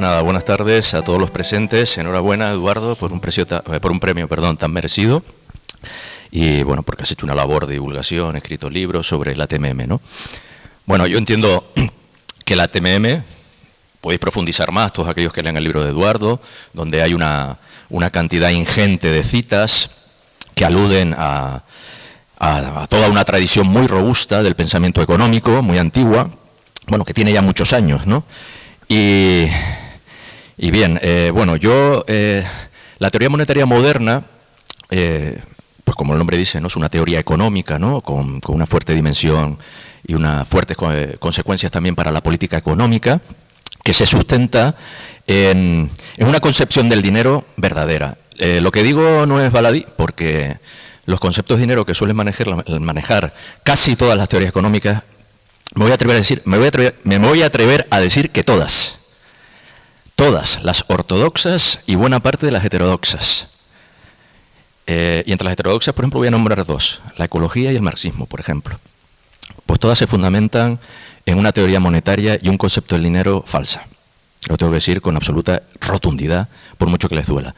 Nada, buenas tardes a todos los presentes. Enhorabuena, Eduardo, por un premio tan merecido. Y bueno, porque has hecho una labor de divulgación, escrito libros sobre la TMM, ¿no? Bueno, yo entiendo que la TMM, podéis profundizar más, todos aquellos que lean el libro de Eduardo, donde hay una cantidad ingente de citas que aluden a toda una tradición muy robusta del pensamiento económico, muy antigua, bueno, que tiene ya muchos años, ¿no? Y bien, bueno, la teoría monetaria moderna, pues como el nombre dice, ¿no? Es una teoría económica, ¿no? Con una fuerte dimensión y unas fuertes consecuencias también para la política económica, que se sustenta en una concepción del dinero verdadera. Lo que digo no es baladí, porque los conceptos de dinero que suelen manejar casi todas las teorías económicas, me voy a atrever a decir que todas, las ortodoxas y buena parte de las heterodoxas. Y entre las heterodoxas, por ejemplo, voy a nombrar dos, la ecología y el marxismo, por ejemplo. Pues todas se fundamentan en una teoría monetaria y un concepto del dinero falsa. Lo tengo que decir con absoluta rotundidad, por mucho que les duela.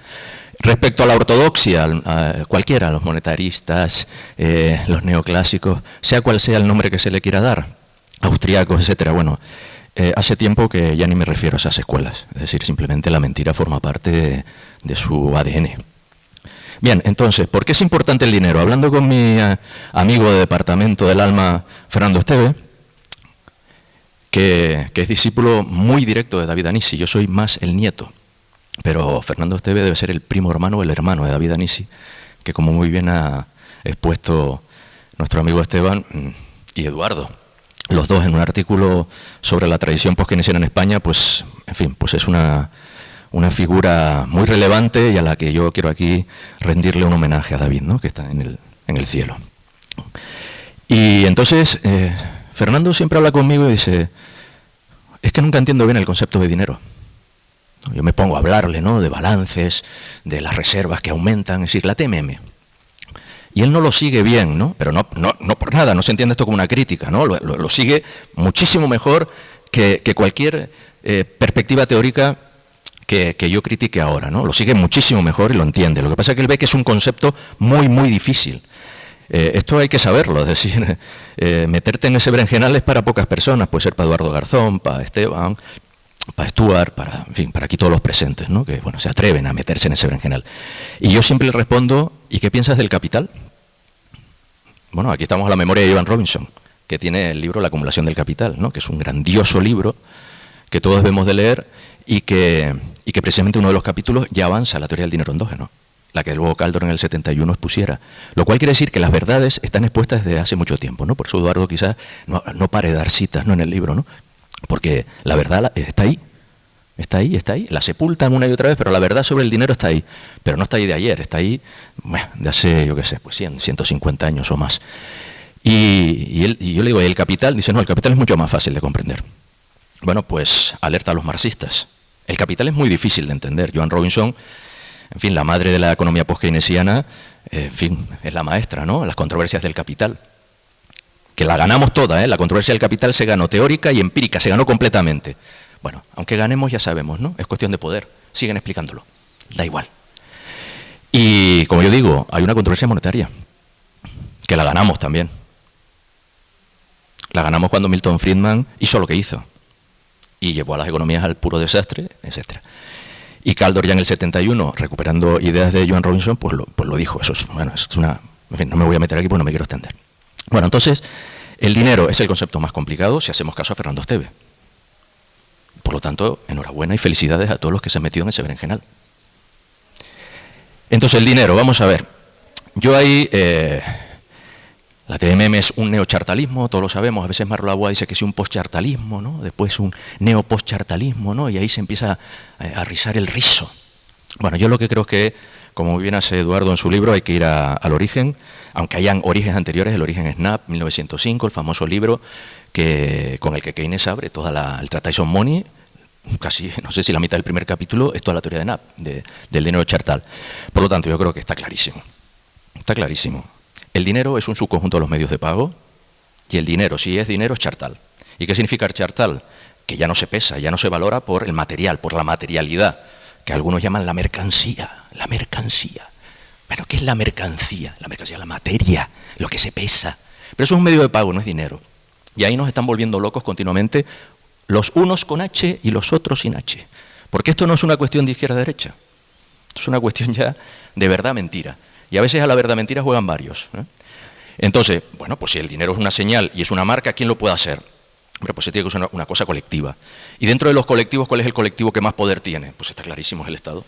Respecto a la ortodoxia, cualquiera, los monetaristas, los neoclásicos, sea cual sea el nombre que se le quiera dar, austriacos, etcétera, bueno, hace tiempo que ya ni me refiero a esas escuelas. Es decir, simplemente la mentira forma parte de su ADN. Bien, entonces, ¿por qué es importante el dinero? Hablando con mi amigo de departamento del alma, Fernando Esteve, que es discípulo muy directo de David Anissi, yo soy más el nieto, pero Fernando Esteve debe ser el primo hermano o el hermano de David Anissi, que como muy bien ha expuesto nuestro amigo Esteban y Eduardo, los dos en un artículo sobre la tradición poskeynesiana en España, pues, en fin, pues es una figura muy relevante y a la que yo quiero aquí rendirle un homenaje a David, ¿no? Que está en el cielo. Y entonces, Fernando siempre habla conmigo y dice, es que nunca entiendo bien el concepto de dinero. Yo me pongo a hablarle, ¿no? De balances, de las reservas que aumentan, es decir, la TMM. Y él no lo sigue bien, ¿no? Pero no por nada, no se entiende esto como una crítica, ¿no? Lo sigue muchísimo mejor que cualquier perspectiva teórica que yo critique ahora, ¿no? Lo sigue muchísimo mejor y lo entiende. Lo que pasa es que él ve que es un concepto muy, muy difícil. Esto hay que saberlo, es decir, meterte en ese berenjenal es para pocas personas, puede ser para Eduardo Garzón, para Esteban, para Stuart, en fin, para aquí todos los presentes, ¿no? Que bueno, se atreven a meterse en ese berenjenal. Y yo siempre le respondo, ¿y qué piensas del capital? Bueno, aquí estamos a la memoria de Ivan Robinson, que tiene el libro La acumulación del capital, ¿no? Que es un grandioso libro que todos debemos de leer y que precisamente uno de los capítulos ya avanza la teoría del dinero endógeno, la que luego Kaldor en el 71 expusiera. Lo cual quiere decir que las verdades están expuestas desde hace mucho tiempo, ¿no? Por eso Eduardo quizás no pare de dar citas, ¿no? En el libro, ¿no? Porque la verdad está ahí, la sepultan una y otra vez, pero la verdad sobre el dinero está ahí, pero no está ahí de ayer, está ahí de hace, yo qué sé, pues 100, 150 años o más. Y yo le digo, ¿y el capital? Dice, no, el capital es mucho más fácil de comprender. Bueno, pues alerta a los marxistas. El capital es muy difícil de entender. Joan Robinson, en fin, la madre de la economía poskeynesiana, en fin, es la maestra, ¿no? Las controversias del capital. Que la ganamos toda, ¿eh? La controversia del capital se ganó teórica y empírica, se ganó completamente. Bueno, aunque ganemos ya sabemos, ¿no? Es cuestión de poder. Siguen explicándolo. Da igual. Y, como yo digo, hay una controversia monetaria, que la ganamos también. La ganamos cuando Milton Friedman hizo lo que hizo. Y llevó a las economías al puro desastre, etc. Y Kaldor ya en el 71, recuperando ideas de Joan Robinson, pues lo dijo. Eso es una... En fin, no me voy a meter aquí porque no me quiero extender. Bueno, entonces, el dinero es el concepto más complicado si hacemos caso a Fernando Esteve. Por lo tanto, enhorabuena y felicidades a todos los que se han metido en ese berenjenal. Entonces, el dinero, vamos a ver. Yo ahí, la TMM es un neochartalismo, todos lo sabemos. A veces Marlo Laboa dice que es un postchartalismo, ¿no? Después un neopostchartalismo, ¿no? Y ahí se empieza a rizar el rizo. Bueno, yo lo que creo es que, como muy bien hace Eduardo en su libro, hay que ir al origen, aunque hayan orígenes anteriores. El origen es Knapp, 1905, el famoso libro con el que Keynes abre toda el Treatise on Money, casi, no sé si la mitad del primer capítulo, es toda la teoría de Knapp, del dinero chartal. Por lo tanto, yo creo que está clarísimo. Está clarísimo. El dinero es un subconjunto de los medios de pago y el dinero, si es dinero, es chartal. ¿Y qué significa chartal? que ya no se pesa, ya no se valora por el material, por la materialidad, que algunos llaman la mercancía, la mercancía. Bueno, ¿qué es la mercancía? La mercancía es la materia, lo que se pesa. Pero eso es un medio de pago, no es dinero. Y ahí nos están volviendo locos continuamente los unos con H y los otros sin H. Porque esto no es una cuestión de izquierda-derecha. Esto es una cuestión ya de verdad-mentira. Y a veces a la verdad-mentira juegan varios, ¿eh? Entonces, bueno, pues si el dinero es una señal y es una marca, ¿quién lo puede hacer? Hombre, pues se tiene que ser una cosa colectiva. Y dentro de los colectivos, ¿cuál es el colectivo que más poder tiene? Pues está clarísimo, es el Estado.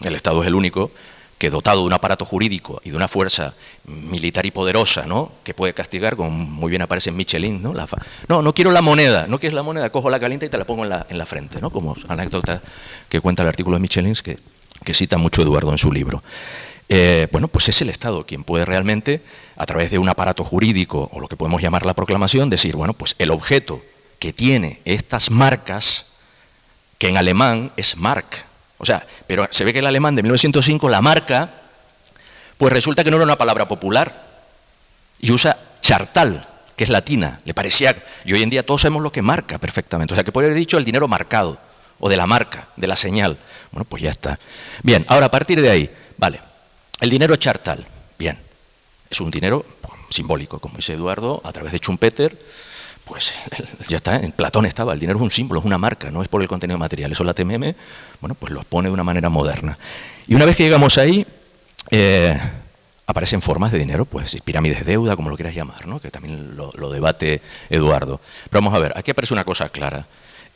El Estado es el único que, dotado de un aparato jurídico y de una fuerza militar y poderosa, ¿no?, que puede castigar, como muy bien aparece en Michelin, ¿no? No quiero la moneda, no quieres la moneda, cojo la caliente y te la pongo en la frente, ¿no?, como anécdota que cuenta el artículo de Michelin que cita mucho Eduardo en su libro. Bueno, pues es el Estado quien puede realmente, a través de un aparato jurídico, o lo que podemos llamar la proclamación, decir, bueno, pues el objeto que tiene estas marcas, que en alemán es Mark, o sea, pero se ve que el alemán de 1905, la marca, pues resulta que no era una palabra popular, y usa chartal, que es latina, le parecía, y hoy en día todos sabemos lo que marca perfectamente, o sea, que podría haber dicho el dinero marcado, o de la marca, de la señal. Bueno, pues ya está. Bien, ahora a partir de ahí, vale, el dinero chartal, bien, es un dinero simbólico, como dice Eduardo, a través de Schumpeter, pues ya está, en Platón estaba, el dinero es un símbolo, es una marca, no es por el contenido material. Eso la TMM, bueno, pues lo pone de una manera moderna. Y una vez que llegamos ahí, aparecen formas de dinero, pues pirámides de deuda, como lo quieras llamar, ¿no?, que también lo debate Eduardo. Pero vamos a ver, aquí aparece una cosa clara.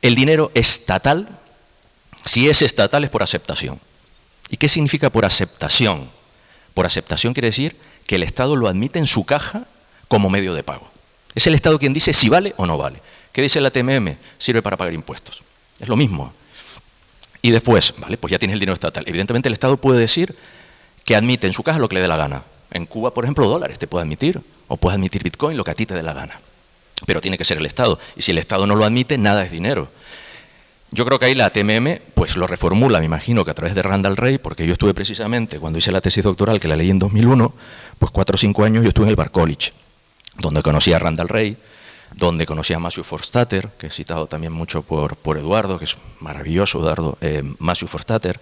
El dinero estatal, si es estatal, es por aceptación. ¿Y qué significa por aceptación? Por aceptación quiere decir que el Estado lo admite en su caja como medio de pago. Es el Estado quien dice si vale o no vale. ¿Qué dice la TMM? Sirve para pagar impuestos. Es lo mismo. Y después, vale, pues ya tienes el dinero estatal. Evidentemente el Estado puede decir que admite en su caja lo que le dé la gana. En Cuba, por ejemplo, dólares te puede admitir, o puedes admitir Bitcoin, lo que a ti te dé la gana. Pero tiene que ser el Estado. Y si el Estado no lo admite, nada es dinero. Yo creo que ahí la TMM pues lo reformula, me imagino que a través de Randall Wright, porque yo estuve precisamente, cuando hice la tesis doctoral, que la leí en 2001, pues 4 o 5 años yo estuve en el Bar College, donde conocí a Randall Wright, donde conocí a Matthew Forstater, que he citado también mucho por Eduardo, que es maravilloso, Eduardo, Matthew Forstater,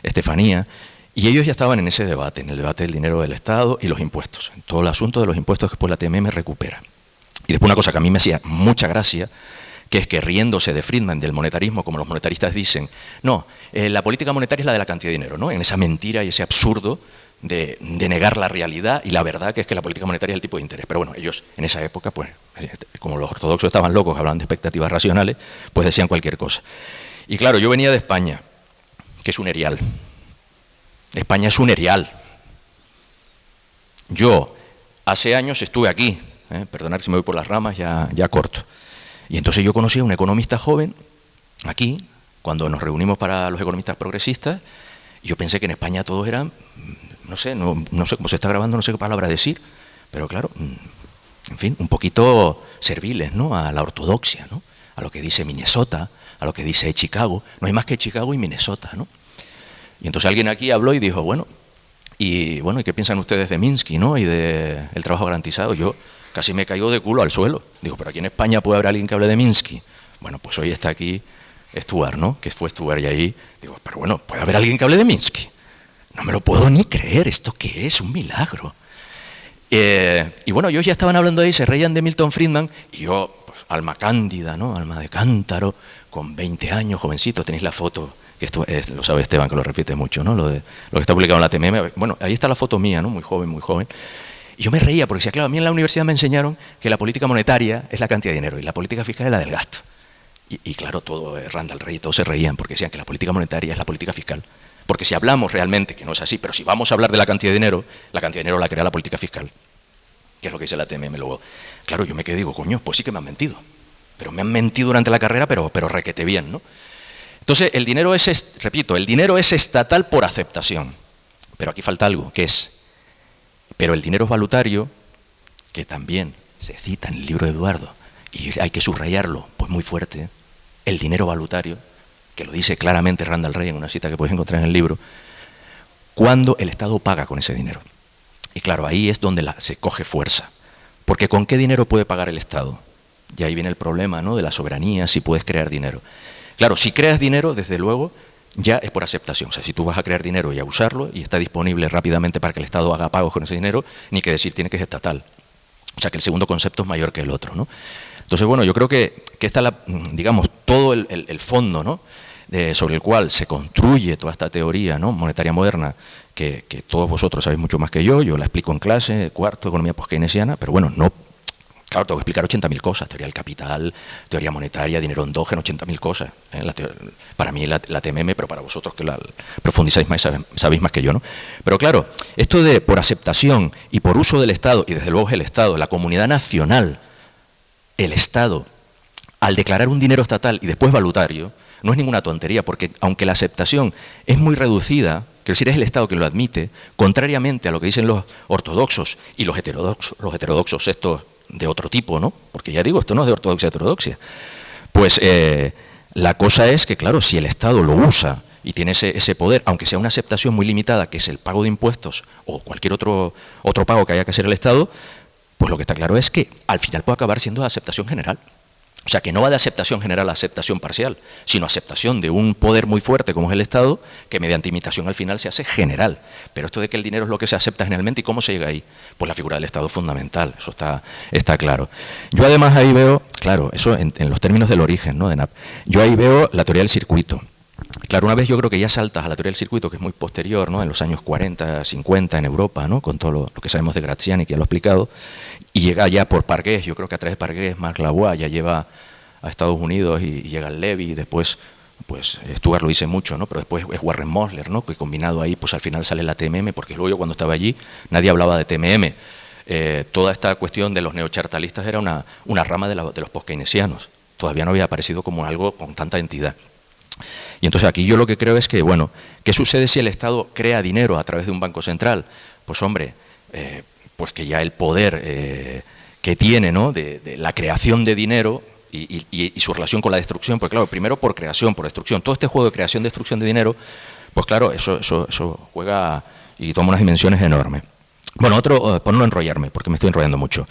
Estefanía, y ellos ya estaban en ese debate, en el debate del dinero del Estado y los impuestos, en todo el asunto de los impuestos que pues la TMM recupera. Y después una cosa que a mí me hacía mucha gracia, que es que riéndose de Friedman, del monetarismo, como los monetaristas dicen, no, la política monetaria es la de la cantidad de dinero, ¿no?, en esa mentira y ese absurdo de negar la realidad y la verdad, que es que la política monetaria es el tipo de interés. Pero bueno, ellos en esa época, pues, como los ortodoxos estaban locos, hablaban de expectativas racionales, pues decían cualquier cosa. Y claro, yo venía de España, que es un erial. España es un erial. Yo hace años estuve aquí, perdonad si me voy por las ramas, ya corto. Y entonces yo conocí a un economista joven, aquí, cuando nos reunimos para los economistas progresistas, y yo pensé que en España todos eran, no sé cómo se está grabando, no sé qué palabra decir, pero claro, en fin, un poquito serviles, ¿no?, a la ortodoxia, ¿no?, a lo que dice Minnesota, a lo que dice Chicago. No hay más que Chicago y Minnesota, ¿no? Y entonces alguien aquí habló y dijo, bueno, ¿y qué piensan ustedes de Minsky, ¿no?, y del trabajo garantizado? Yo casi me caigo de culo al suelo. Digo, pero aquí en España puede haber alguien que hable de Minsky. Bueno, pues hoy está aquí Stuart, ¿no?, que fue Stuart, y ahí digo, pero bueno, puede haber alguien que hable de Minsky. No me lo puedo ni creer, ¿esto qué es? Un milagro. Y bueno, ellos ya estaban hablando ahí, se reían de Milton Friedman, y yo, pues, alma cándida, ¿no?, alma de cántaro, con 20 años, jovencito, tenéis la foto, que esto lo sabe Esteban, que lo repite mucho, ¿no?, lo que está publicado en la TMM. Bueno, ahí está la foto mía, ¿no?, muy joven, muy joven. Y yo me reía porque decía, claro, a mí en la universidad me enseñaron que la política monetaria es la cantidad de dinero y la política fiscal es la del gasto. Y claro, todo Randall Wright, todos se reían porque decían que la política monetaria es la política fiscal. Porque si hablamos realmente, que no es así, pero si vamos a hablar de la cantidad de dinero la crea la política fiscal, que es lo que dice la TMM luego. Claro, yo me quedé y digo, coño, pues sí que me han mentido. Pero me han mentido durante la carrera, pero requete bien, ¿no? Entonces, el dinero es, repito, el dinero es estatal por aceptación. Pero aquí falta algo, que es, pero el dinero es valutario, que también se cita en el libro de Eduardo, y hay que subrayarlo, pues muy fuerte, el dinero valutario, que lo dice claramente Randall Wright en una cita que puedes encontrar en el libro, cuando el Estado paga con ese dinero. Y claro, ahí es donde se coge fuerza. Porque ¿con qué dinero puede pagar el Estado? Y ahí viene el problema, ¿no?, de la soberanía, si puedes crear dinero. Claro, si creas dinero, desde luego, ya es por aceptación. O sea, si tú vas a crear dinero y a usarlo y está disponible rápidamente para que el Estado haga pagos con ese dinero, ni que decir, tiene que ser estatal. O sea, que el segundo concepto es mayor que el otro, ¿no? Entonces, bueno, yo creo que está, digamos, todo el fondo, ¿no?, sobre el cual se construye toda esta teoría, ¿no?, monetaria moderna, que todos vosotros sabéis mucho más que yo la explico en clase, cuarto, economía post-keynesiana, pero bueno, no. Claro, tengo que explicar 80.000 cosas, teoría del capital, teoría monetaria, dinero endógeno, 80.000 cosas. Para mí la TMM, pero para vosotros que la profundizáis más, sabéis más que yo, ¿no? Pero claro, esto de por aceptación y por uso del Estado, y desde luego es el Estado, la comunidad nacional, el Estado, al declarar un dinero estatal y después valutario, no es ninguna tontería, porque aunque la aceptación es muy reducida, quiero decir, es el Estado quien lo admite, contrariamente a lo que dicen los ortodoxos y los heterodoxos estos de otro tipo, ¿no? Porque ya digo, esto no es de ortodoxia a heterodoxia. Pues la cosa es que, claro, si el Estado lo usa y tiene ese poder, aunque sea una aceptación muy limitada, que es el pago de impuestos o cualquier otro pago que haya que hacer el Estado, pues lo que está claro es que al final puede acabar siendo de aceptación general. O sea, que no va de aceptación general a aceptación parcial, sino aceptación de un poder muy fuerte como es el Estado, que mediante imitación al final se hace general. Pero esto de que el dinero es lo que se acepta generalmente, ¿y cómo se llega ahí? Pues la figura del Estado es fundamental, eso está claro. Yo además ahí veo, claro, eso en los términos del origen, ¿no?, de NAP, yo ahí veo la teoría del circuito. Claro, una vez yo creo que ya saltas a la teoría del circuito, que es muy posterior, ¿no?, en los años 40, 50 en Europa, ¿no?, con todo lo que sabemos de Graziani, que ya lo he explicado, y llega ya por Pargués, yo creo que a través de Pargués, Marc Lavoie ya lleva a Estados Unidos y llega el Levy, y después, pues Stuart lo dice mucho, ¿no?, pero después es Warren Mosler, ¿no?, que combinado ahí, pues al final sale la TMM, porque luego yo cuando estaba allí nadie hablaba de TMM. Toda esta cuestión de los neochartalistas era una rama de los post-keynesianos, todavía no había aparecido como algo con tanta entidad. Y entonces aquí yo lo que creo es que, bueno, ¿qué sucede si el Estado crea dinero a través de un banco central? Pues hombre, pues que ya el poder que tiene, ¿no?, de la creación de dinero y su relación con la destrucción, pues claro, primero por creación, por destrucción, todo este juego de creación, destrucción de dinero, pues claro, eso juega y toma unas dimensiones enormes. Bueno, por no enrollarme, porque me estoy enrollando mucho.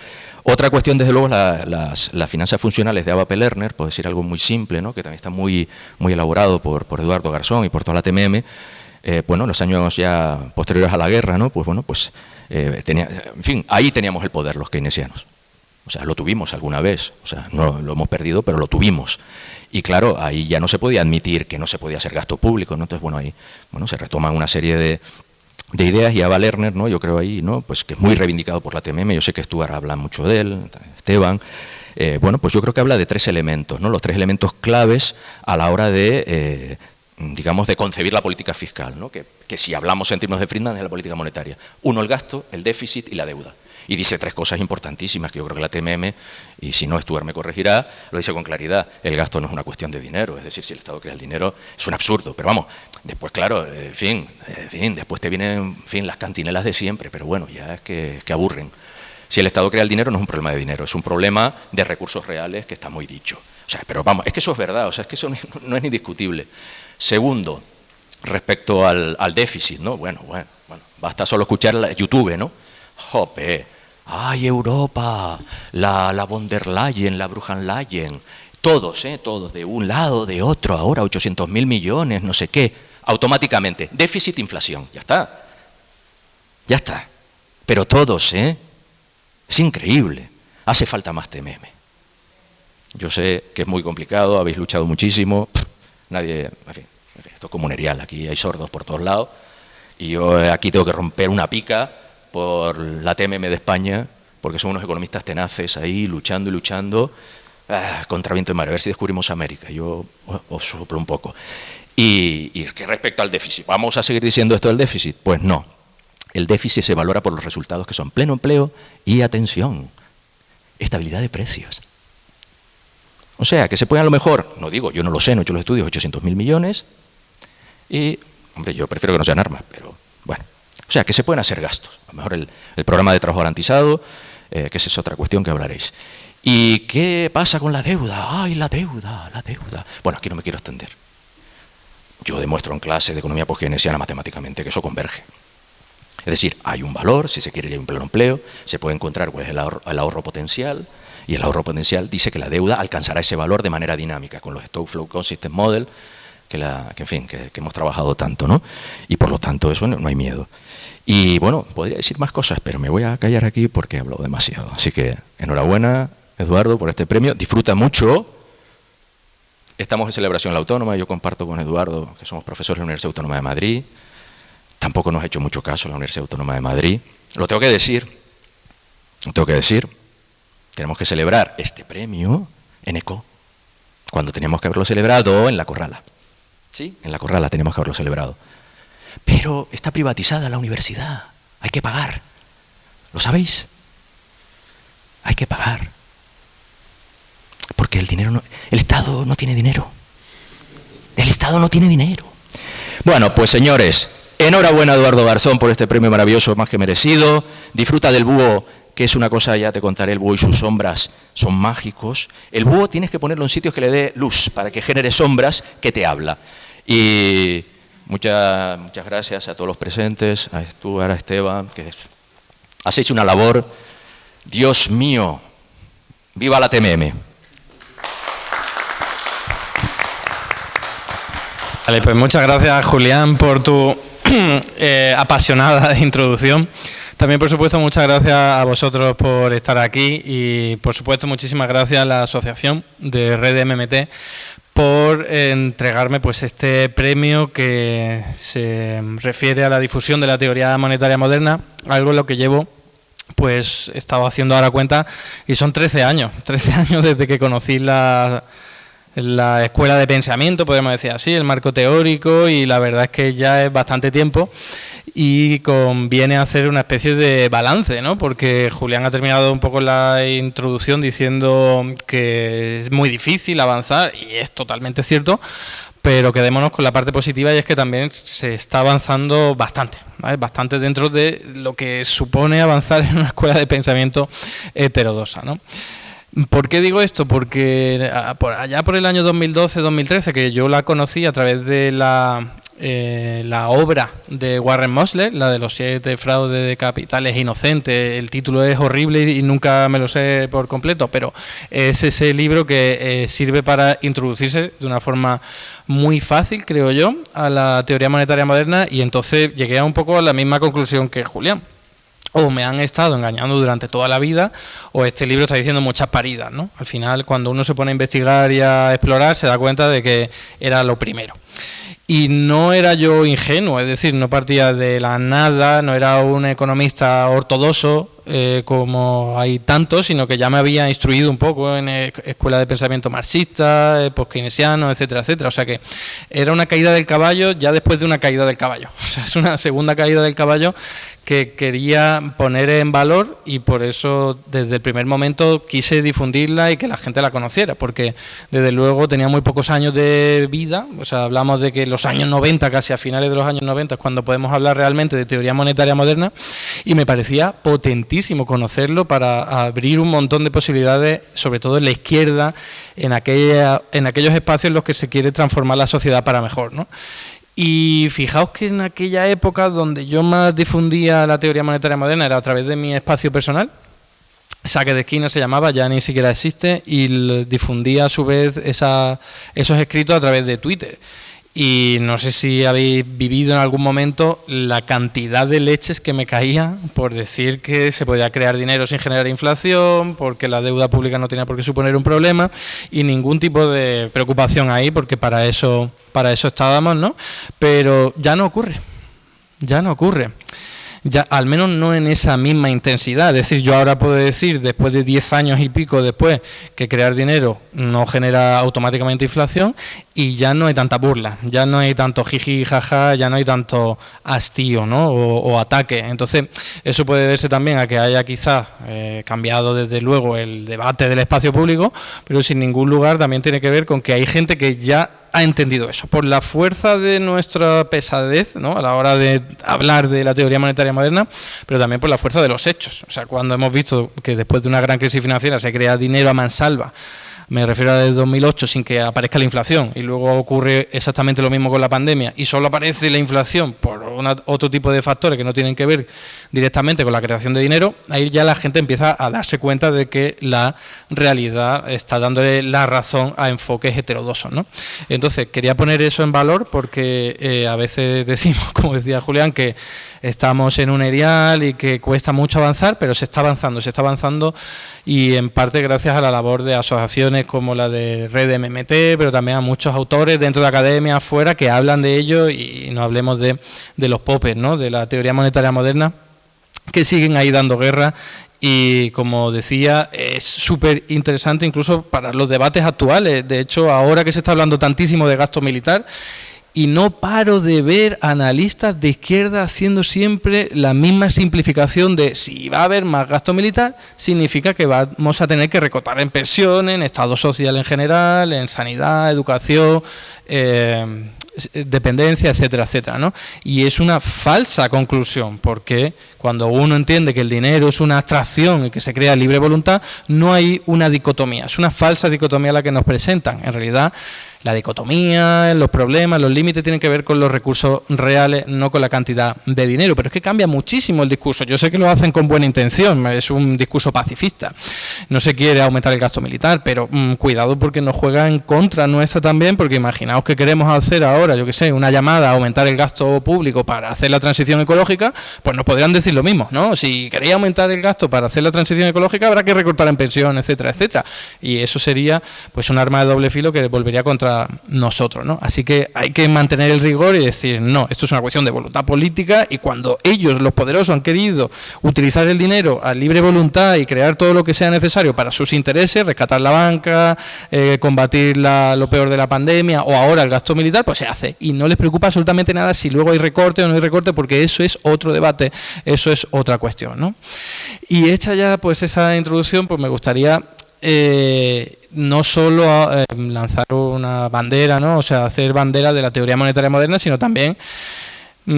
Otra cuestión, desde luego, las finanzas funcionales de Ava P. Lerner, por decir algo muy simple, ¿no?, que también está muy elaborado por Eduardo Garzón y por toda la TMM. Bueno, en los años ya posteriores a la guerra, ¿no?, pues bueno, pues en fin, ahí teníamos el poder los keynesianos. O sea, lo tuvimos alguna vez, o sea, no lo hemos perdido, pero lo tuvimos. Y claro, ahí ya no se podía admitir que no se podía hacer gasto público, ¿no? Entonces, bueno, ahí se retoman una serie de ideas, y Ava Lerner, ¿no?, yo creo ahí, ¿no?, pues que es muy reivindicado por la TMM, yo sé que Stuart habla mucho de él, Esteban, bueno, pues yo creo que habla de 3 elementos, ¿no?, los 3 elementos claves a la hora de, digamos, de concebir la política fiscal, ¿no?, que si hablamos en términos de Friedman es la política monetaria. Uno, el gasto, el déficit y la deuda. Y dice 3 cosas importantísimas que yo creo que la TMM, y si no Stuart me corregirá, lo dice con claridad. El gasto no es una cuestión de dinero, es decir, si el Estado crea el dinero es un absurdo, pero vamos, después claro, en fin, después te vienen, en fin, las cantinelas de siempre, pero bueno, ya es que aburren. Si el Estado crea el dinero no es un problema de dinero, es un problema de recursos reales que está muy dicho. O sea, pero vamos, es que eso es verdad, o sea, es que eso no es ni discutible. Segundo, respecto al déficit, ¿no? Bueno, basta solo escuchar YouTube, ¿no? Jope, ¡ay, Europa! La von der Leyen, la Brujan-Leyen, todos, de un lado, de otro, ahora 800.000 millones, no sé qué, automáticamente, déficit, inflación, ya está. Pero todos, es increíble, hace falta más TMM. Yo sé que es muy complicado, habéis luchado muchísimo, nadie, en fin, esto es como un erial, aquí hay sordos por todos lados, y yo aquí tengo que romper una pica por la TMM de España, porque son unos economistas tenaces ahí, luchando y luchando, contra viento y mar, a ver si descubrimos América. Yo os soplo un poco. Y que respecto al déficit, ¿vamos a seguir diciendo esto del déficit? Pues no. El déficit se valora por los resultados que son pleno empleo y, atención, estabilidad de precios. O sea, que se puede a lo mejor, no digo, yo no lo sé, no he hecho los estudios, 800.000 millones, y, hombre, yo prefiero que no sean armas, pero bueno. O sea, que se pueden hacer gastos. A lo mejor el programa de trabajo garantizado, que esa es otra cuestión que hablaréis. ¿Y qué pasa con la deuda? ¡Ay, la deuda! Bueno, aquí no me quiero extender. Yo demuestro en clase de economía post-keynesiana matemáticamente que eso converge. Es decir, hay un valor, si se quiere, hay un pleno empleo, se puede encontrar cuál es el ahorro potencial, Y el ahorro potencial dice que la deuda alcanzará ese valor de manera dinámica, con los Stoke Flow Consistent Model, que hemos trabajado tanto, ¿no? Y por lo tanto, eso no hay miedo. Y bueno, podría decir más cosas, pero me voy a callar aquí porque he hablado demasiado. Así que enhorabuena, Eduardo, por este premio. Disfruta mucho. Estamos en celebración de la Autónoma. Yo comparto con Eduardo, que somos profesores de la Universidad Autónoma de Madrid. Tampoco nos ha hecho mucho caso la Universidad Autónoma de Madrid. Lo tengo que decir. Tenemos que celebrar este premio en ECO, cuando teníamos que haberlo celebrado en La Corrala. Sí, en La Corrala teníamos que haberlo celebrado. Pero está privatizada la universidad, hay que pagar. ¿Lo sabéis? Hay que pagar. Porque el Estado no tiene dinero. El Estado no tiene dinero. Bueno, pues señores, enhorabuena Eduardo Garzón por este premio maravilloso, más que merecido. Disfruta del búho, que es una cosa, ya te contaré, el búho y sus sombras son mágicos. El búho tienes que ponerlo en sitios que le dé luz, para que genere sombras que te habla. Y muchas gracias a todos los presentes, a Stuart, a Esteban, que has hecho una labor. Dios mío, viva la TMM. Vale, pues muchas gracias, Julián, por tu apasionada introducción. También, por supuesto, muchas gracias a vosotros por estar aquí y, por supuesto, muchísimas gracias a la asociación de Red MMT por entregarme pues este premio que se refiere a la difusión de la teoría monetaria moderna, algo en lo que llevo, pues he estado haciendo ahora cuenta, y son 13 años desde que conocí la escuela de pensamiento, podemos decir así, el marco teórico, y la verdad es que ya es bastante tiempo y conviene hacer una especie de balance, ¿no? Porque Julián ha terminado un poco la introducción diciendo que es muy difícil avanzar, y es totalmente cierto, pero quedémonos con la parte positiva, y es que también se está avanzando bastante, ¿vale? Bastante dentro de lo que supone avanzar en una escuela de pensamiento heterodoxa, ¿no? ¿Por qué digo esto? Porque allá por el año 2012-2013, que yo la conocí a través de la obra de Warren Mosler, la de los 7 fraudes de capitales inocentes. El título es horrible y nunca me lo sé por completo, pero es ese libro que sirve para introducirse de una forma muy fácil, creo yo, a la teoría monetaria moderna, y entonces llegué a un poco a la misma conclusión que Julián. O me han estado engañando durante toda la vida, o este libro está diciendo muchas paridas, ¿no? Al final, cuando uno se pone a investigar y a explorar, se da cuenta de que era lo primero. Y no era yo ingenuo, es decir, no partía de la nada, no era un economista ortodoxo como hay tantos, sino que ya me había instruido un poco en escuela de pensamiento marxista, post-keynesiano, etcétera, etcétera. O sea que era una caída del caballo ya después de una caída del caballo. O sea, es una segunda caída del caballo que quería poner en valor, y por eso desde el primer momento quise difundirla y que la gente la conociera, porque desde luego tenía muy pocos años de vida. O sea, hablamos de que los años 90, casi a finales de los años 90, es cuando podemos hablar realmente de teoría monetaria moderna, y me parecía potentísimo conocerlo para abrir un montón de posibilidades, sobre todo en la izquierda, en aquellos espacios en los que se quiere transformar la sociedad para mejor, ¿no? Y fijaos que en aquella época donde yo más difundía la teoría monetaria moderna era a través de mi espacio personal. Saque de esquina se llamaba, ya ni siquiera existe, y difundía a su vez esos escritos a través de Twitter. Y no sé si habéis vivido en algún momento la cantidad de leches que me caía por decir que se podía crear dinero sin generar inflación, porque la deuda pública no tenía por qué suponer un problema, y ningún tipo de preocupación ahí, porque para eso estábamos, ¿no? Pero ya no ocurre. Ya, al menos no en esa misma intensidad. Es decir, yo ahora puedo decir, después de 10 años y pico después, que crear dinero no genera automáticamente inflación, y ya no hay tanta burla, ya no hay tanto jiji, jaja, ya no hay tanto hastío, ¿no? o ataque. Entonces, eso puede verse también a que haya quizás cambiado desde luego el debate del espacio público, pero sin ningún lugar también tiene que ver con que hay gente que ya ha entendido eso, por la fuerza de nuestra pesadez, ¿no? A la hora de hablar de la teoría monetaria moderna, pero también por la fuerza de los hechos. O sea, cuando hemos visto que después de una gran crisis financiera se crea dinero a mansalva me refiero a desde 2008 sin que aparezca la inflación, y luego ocurre exactamente lo mismo con la pandemia y solo aparece la inflación por otro tipo de factores que no tienen que ver directamente con la creación de dinero, ahí ya la gente empieza a darse cuenta de que la realidad está dándole la razón a enfoques heterodoxos, ¿no? Entonces, quería poner eso en valor porque a veces decimos, como decía Julián, que estamos en un erial y que cuesta mucho avanzar, pero se está avanzando y en parte gracias a la labor de asociaciones como la de Red MMT, pero también a muchos autores dentro de academia, afuera, que hablan de ello, y no hablemos de los Popper, ¿no?, de la teoría monetaria moderna, que siguen ahí dando guerra. Y como decía, es súper interesante incluso para los debates actuales. De hecho, ahora que se está hablando tantísimo de gasto militar, y no paro de ver analistas de izquierda haciendo siempre la misma simplificación de si va a haber más gasto militar, significa que vamos a tener que recortar en pensiones, en Estado social en general, en sanidad, educación, dependencia, etcétera, etcétera, ¿no? Y es una falsa conclusión, porque cuando uno entiende que el dinero es una abstracción y que se crea libre voluntad, no hay una dicotomía, es una falsa dicotomía la que nos presentan. En realidad, la dicotomía, los problemas, los límites tienen que ver con los recursos reales, no con la cantidad de dinero. Pero es que cambia muchísimo el discurso. Yo sé que lo hacen con buena intención, es un discurso pacifista. No se quiere aumentar el gasto militar, pero cuidado porque nos juega en contra nuestra también, porque imaginaos que queremos hacer ahora, yo qué sé, una llamada a aumentar el gasto público para hacer la transición ecológica, pues nos podrían decir lo mismo, ¿no? Si queréis aumentar el gasto para hacer la transición ecológica, habrá que recortar en pensión, etcétera, etcétera. Y eso sería pues un arma de doble filo que volvería contra nosotros, ¿no? Así que hay que mantener el rigor y decir, no, esto es una cuestión de voluntad política, y cuando ellos, los poderosos, han querido utilizar el dinero a libre voluntad y crear todo lo que sea necesario para sus intereses, rescatar la banca, combatir lo peor de la pandemia o ahora el gasto militar, pues se hace. Y no les preocupa absolutamente nada si luego hay recorte o no hay recorte, porque eso es otro debate, eso es otra cuestión, ¿no? Y hecha ya pues esa introducción, pues me gustaría no solo lanzar una bandera, ¿no? O sea, hacer bandera de la teoría monetaria moderna, sino también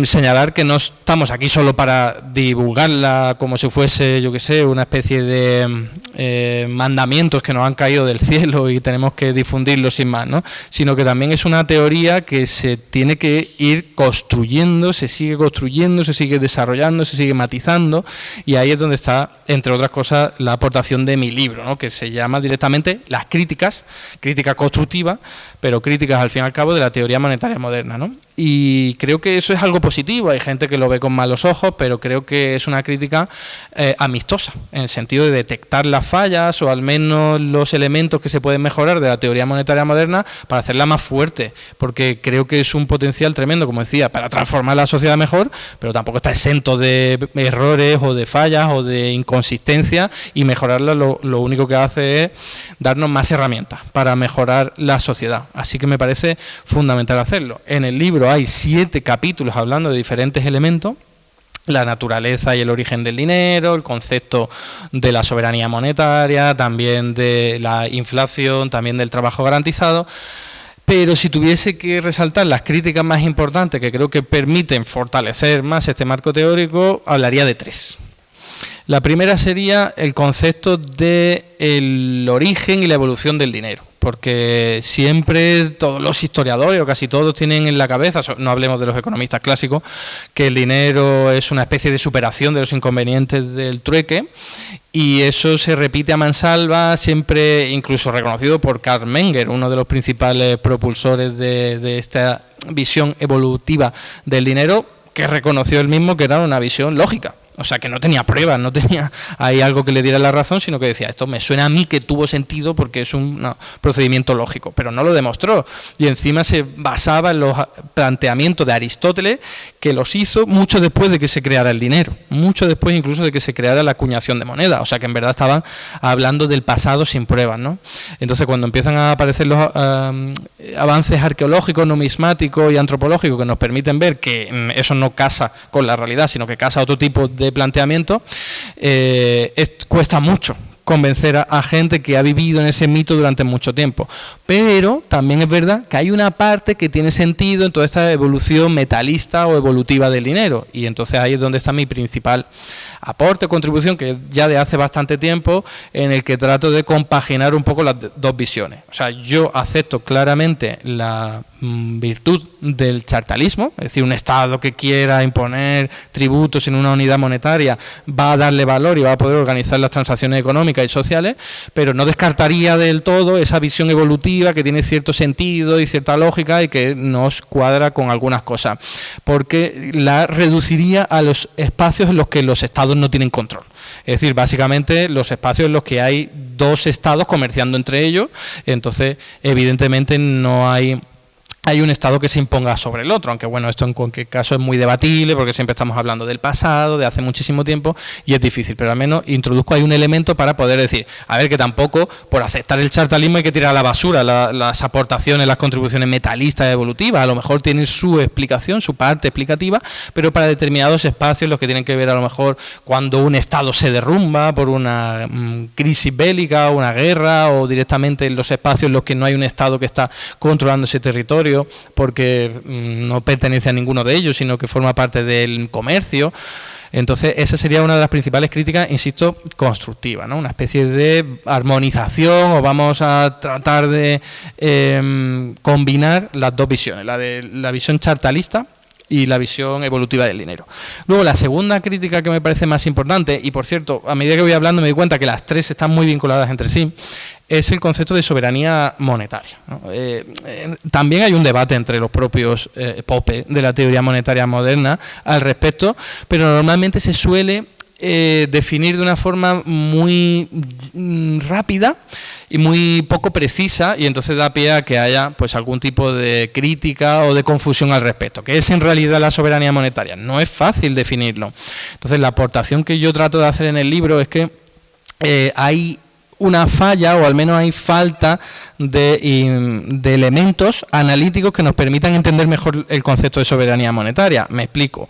señalar que no estamos aquí solo para divulgarla como si fuese, yo qué sé, una especie de mandamientos que nos han caído del cielo y tenemos que difundirlos sin más, ¿no? Sino que también es una teoría que se tiene que ir construyendo, se sigue desarrollando, se sigue matizando, y ahí es donde está, entre otras cosas, la aportación de mi libro, ¿no?, que se llama directamente Las críticas, crítica constructiva, pero críticas al fin y al cabo de la teoría monetaria moderna, ¿no? Y creo que eso es algo positivo. Hay gente que lo ve con malos ojos, pero creo que es una crítica amistosa, en el sentido de detectar las fallas o al menos los elementos que se pueden mejorar de la teoría monetaria moderna para hacerla más fuerte, porque creo que es un potencial tremendo, como decía, para transformar la sociedad mejor, pero tampoco está exento de errores o de fallas o de inconsistencia, y mejorarla lo único que hace es darnos más herramientas para mejorar la sociedad. Así que me parece fundamental hacerlo. En el libro hay 7 capítulos hablando de diferentes elementos: la naturaleza y el origen del dinero, el concepto de la soberanía monetaria, también de la inflación, también del trabajo garantizado. Pero si tuviese que resaltar las críticas más importantes que creo que permiten fortalecer más este marco teórico, hablaría de 3. La primera sería el concepto del origen y la evolución del dinero, porque siempre todos los historiadores, o casi todos, tienen en la cabeza, no hablemos de los economistas clásicos, que el dinero es una especie de superación de los inconvenientes del trueque, y eso se repite a mansalva, siempre incluso reconocido por Karl Menger, uno de los principales propulsores de esta visión evolutiva del dinero, que reconoció él mismo que era una visión lógica. O sea, que no tenía pruebas, no tenía ahí algo que le diera la razón, sino que decía, esto me suena a mí que tuvo sentido porque es un procedimiento lógico, pero no lo demostró. Y encima se basaba en los planteamientos de Aristóteles, que los hizo mucho después de que se creara el dinero, mucho después incluso de que se creara la acuñación de moneda. O sea, que en verdad estaban hablando del pasado sin pruebas, ¿no? Entonces, cuando empiezan a aparecer los avances arqueológicos, numismáticos y antropológicos que nos permiten ver que eso no casa con la realidad, sino que casa otro tipo de planteamiento, cuesta mucho convencer a gente que ha vivido en ese mito durante mucho tiempo. Pero también es verdad que hay una parte que tiene sentido en toda esta evolución metalista o evolutiva del dinero, y entonces ahí es donde está mi principal aporte, contribución, que ya de hace bastante tiempo, en el que trato de compaginar un poco las dos visiones. O sea, yo acepto claramente la virtud del chartalismo, es decir, un Estado que quiera imponer tributos en una unidad monetaria va a darle valor y va a poder organizar las transacciones económicas y sociales, pero no descartaría del todo esa visión evolutiva que tiene cierto sentido y cierta lógica y que nos cuadra con algunas cosas, porque la reduciría a los espacios en los que los Estados no tienen control. Es decir, básicamente los espacios en los que hay dos Estados comerciando entre ellos, entonces evidentemente no hay un Estado que se imponga sobre el otro, aunque bueno, esto en cualquier caso es muy debatible porque siempre estamos hablando del pasado, de hace muchísimo tiempo y es difícil, pero al menos introduzco ahí un elemento para poder decir, a ver, que tampoco por aceptar el chartalismo hay que tirar a la basura las aportaciones, las contribuciones metalistas evolutivas, a lo mejor tienen su explicación, su parte explicativa, pero para determinados espacios, los que tienen que ver a lo mejor cuando un Estado se derrumba por una crisis bélica, una guerra, o directamente en los espacios en los que no hay un Estado que está controlando ese territorio, porque no pertenece a ninguno de ellos, sino que forma parte del comercio. Entonces, esa sería una de las principales críticas, insisto, constructivas, ¿no? Una especie de armonización, o vamos a tratar de combinar las dos visiones, la de la visión chartalista y la visión evolutiva del dinero. Luego, la segunda crítica que me parece más importante, y por cierto, a medida que voy hablando me doy cuenta que las tres están muy vinculadas entre sí, es el concepto de soberanía monetaria, ¿no? También hay un debate entre los propios popes de la teoría monetaria moderna al respecto, pero normalmente se suele definir de una forma muy rápida y muy poco precisa, y entonces da pie a que haya pues algún tipo de crítica o de confusión al respecto. ¿Qué es en realidad la soberanía monetaria? No es fácil definirlo. Entonces, la aportación que yo trato de hacer en el libro es que hay una falla, o al menos hay falta de elementos analíticos que nos permitan entender mejor el concepto de soberanía monetaria. Me explico.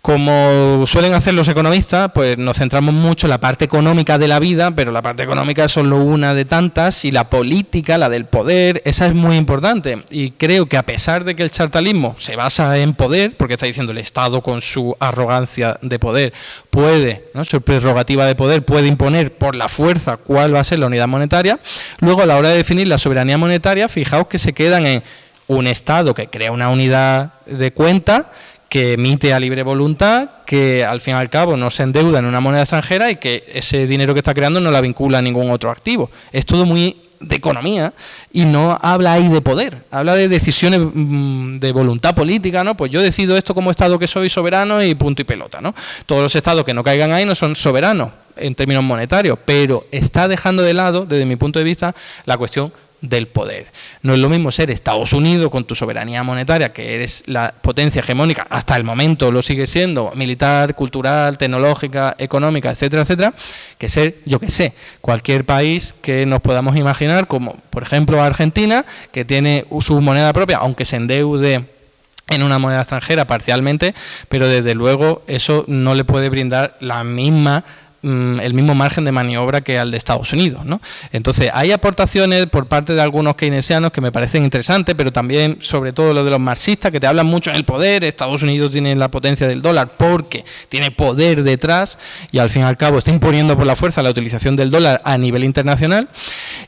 Como suelen hacer los economistas, pues nos centramos mucho en la parte económica de la vida, pero la parte económica es solo una de tantas, y la política, la del poder, esa es muy importante. Y creo que a pesar de que el chartalismo se basa en poder, porque está diciendo el Estado con su arrogancia de poder puede, ¿no?, su prerrogativa de poder puede imponer por la fuerza cuál va a ser la unidad monetaria, luego a la hora de definir la soberanía monetaria, fijaos que se quedan en un Estado que crea una unidad de cuenta, que emite a libre voluntad, que al fin y al cabo no se endeuda en una moneda extranjera y que ese dinero que está creando no la vincula a ningún otro activo. Es todo muy de economía y no habla ahí de poder, habla de decisiones de voluntad política, ¿no? Pues yo decido esto como Estado que soy soberano y punto y pelota, ¿no? Todos los Estados que no caigan ahí no son soberanos en términos monetarios, pero está dejando de lado, desde mi punto de vista, la cuestión del poder. No es lo mismo ser Estados Unidos con tu soberanía monetaria, que eres la potencia hegemónica, hasta el momento lo sigue siendo, militar, cultural, tecnológica, económica, etcétera, etcétera, que ser, yo qué sé, cualquier país que nos podamos imaginar, como por ejemplo Argentina, que tiene su moneda propia, aunque se endeude en una moneda extranjera parcialmente, pero desde luego eso no le puede brindar el mismo margen de maniobra que al de Estados Unidos, ¿no? Entonces, hay aportaciones por parte de algunos keynesianos que me parecen interesantes, pero también, sobre todo, lo de los marxistas, que te hablan mucho en el poder. Estados Unidos tiene la potencia del dólar porque tiene poder detrás y, al fin y al cabo, está imponiendo por la fuerza la utilización del dólar a nivel internacional.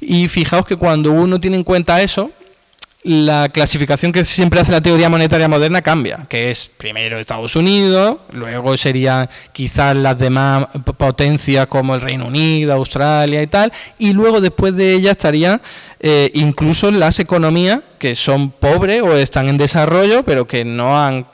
Y fijaos que cuando uno tiene en cuenta eso, la clasificación que siempre hace la teoría monetaria moderna cambia, que es primero Estados Unidos, luego serían quizás las demás potencias como el Reino Unido, Australia y tal, y luego después de ella estarían incluso las economías que son pobres o están en desarrollo, pero que no han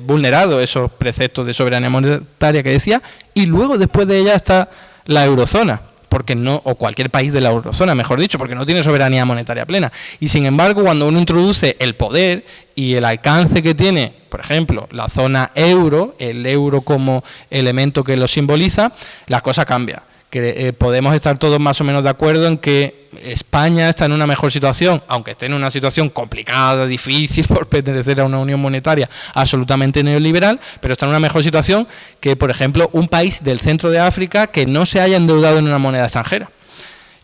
vulnerado esos preceptos de soberanía monetaria que decía, y luego después de ella está la eurozona, porque no, o cualquier país de la eurozona, mejor dicho, porque no tiene soberanía monetaria plena. Y sin embargo, cuando uno introduce el poder y el alcance que tiene, por ejemplo, la zona euro, el euro como elemento que lo simboliza, la cosa cambia. Que podemos estar todos más o menos de acuerdo en que España está en una mejor situación, aunque esté en una situación complicada, difícil por pertenecer a una unión monetaria absolutamente neoliberal, pero está en una mejor situación que, por ejemplo, un país del centro de África que no se haya endeudado en una moneda extranjera.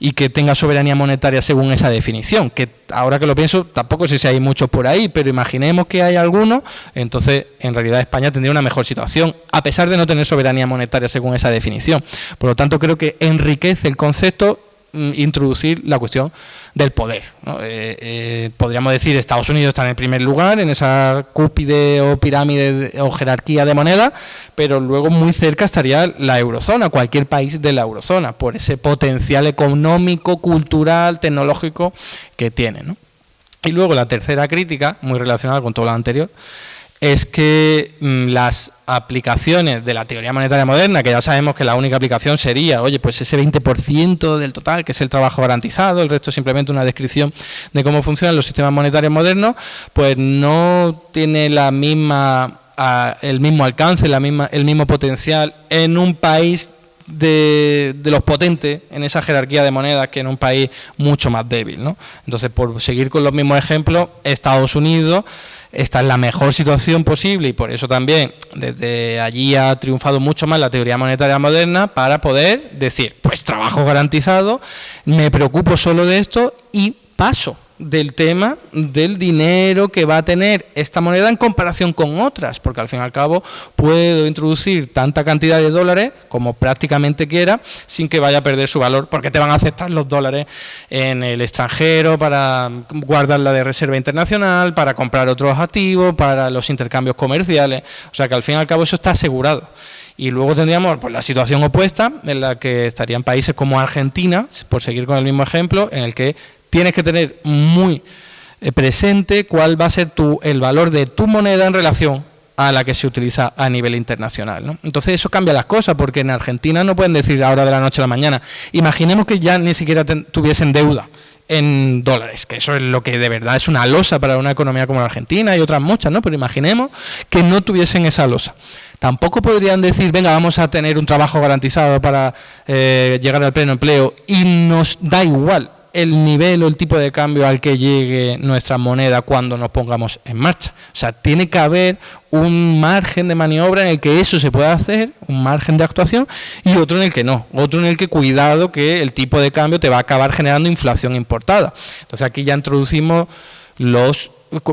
y que tenga soberanía monetaria según esa definición, que ahora que lo pienso tampoco sé si hay muchos por ahí, pero imaginemos que hay algunos, entonces en realidad España tendría una mejor situación, a pesar de no tener soberanía monetaria según esa definición. Por lo tanto, creo que enriquece el concepto introducir la cuestión del poder, ¿no? Podríamos decir Estados Unidos está en el primer lugar en esa cúspide o pirámide o jerarquía de moneda, pero luego muy cerca estaría la eurozona, cualquier país de la eurozona, por ese potencial económico, cultural, tecnológico que tiene, ¿no? Y luego la tercera crítica, muy relacionada con todo lo anterior, es que las aplicaciones de la teoría monetaria moderna, que ya sabemos que la única aplicación sería, oye, pues ese 20% del total, que es el trabajo garantizado, el resto es simplemente una descripción de cómo funcionan los sistemas monetarios modernos, pues no tiene la misma, el mismo alcance, el mismo potencial en un país de los potentes en esa jerarquía de monedas que en un país mucho más débil, ¿no? Entonces, por seguir con los mismos ejemplos, Estados Unidos está en la mejor situación posible y por eso también desde allí ha triunfado mucho más la teoría monetaria moderna para poder decir, pues trabajo garantizado, me preocupo solo de esto y paso del tema del dinero que va a tener esta moneda en comparación con otras, porque al fin y al cabo puedo introducir tanta cantidad de dólares como prácticamente quiera sin que vaya a perder su valor, porque te van a aceptar los dólares en el extranjero para guardarla de reserva internacional, para comprar otros activos, para los intercambios comerciales, o sea que al fin y al cabo eso está asegurado. Y luego tendríamos pues, la situación opuesta en la que estarían países como Argentina, por seguir con el mismo ejemplo, en el que tienes que tener muy presente cuál va a ser el valor de tu moneda en relación a la que se utiliza a nivel internacional, ¿no? Entonces eso cambia las cosas, porque en Argentina no pueden decir ahora de la noche a la mañana. Imaginemos que ya ni siquiera tuviesen deuda en dólares, que eso es lo que de verdad es una losa para una economía como la Argentina y otras muchas, ¿no? Pero imaginemos que no tuviesen esa losa. Tampoco podrían decir, venga, vamos a tener un trabajo garantizado para llegar al pleno empleo y nos da igual el nivel o el tipo de cambio al que llegue nuestra moneda cuando nos pongamos en marcha. O sea, tiene que haber un margen de maniobra en el que eso se pueda hacer, un margen de actuación, y otro en el que no, otro en el que cuidado que el tipo de cambio te va a acabar generando inflación importada. Entonces aquí ya introducimos los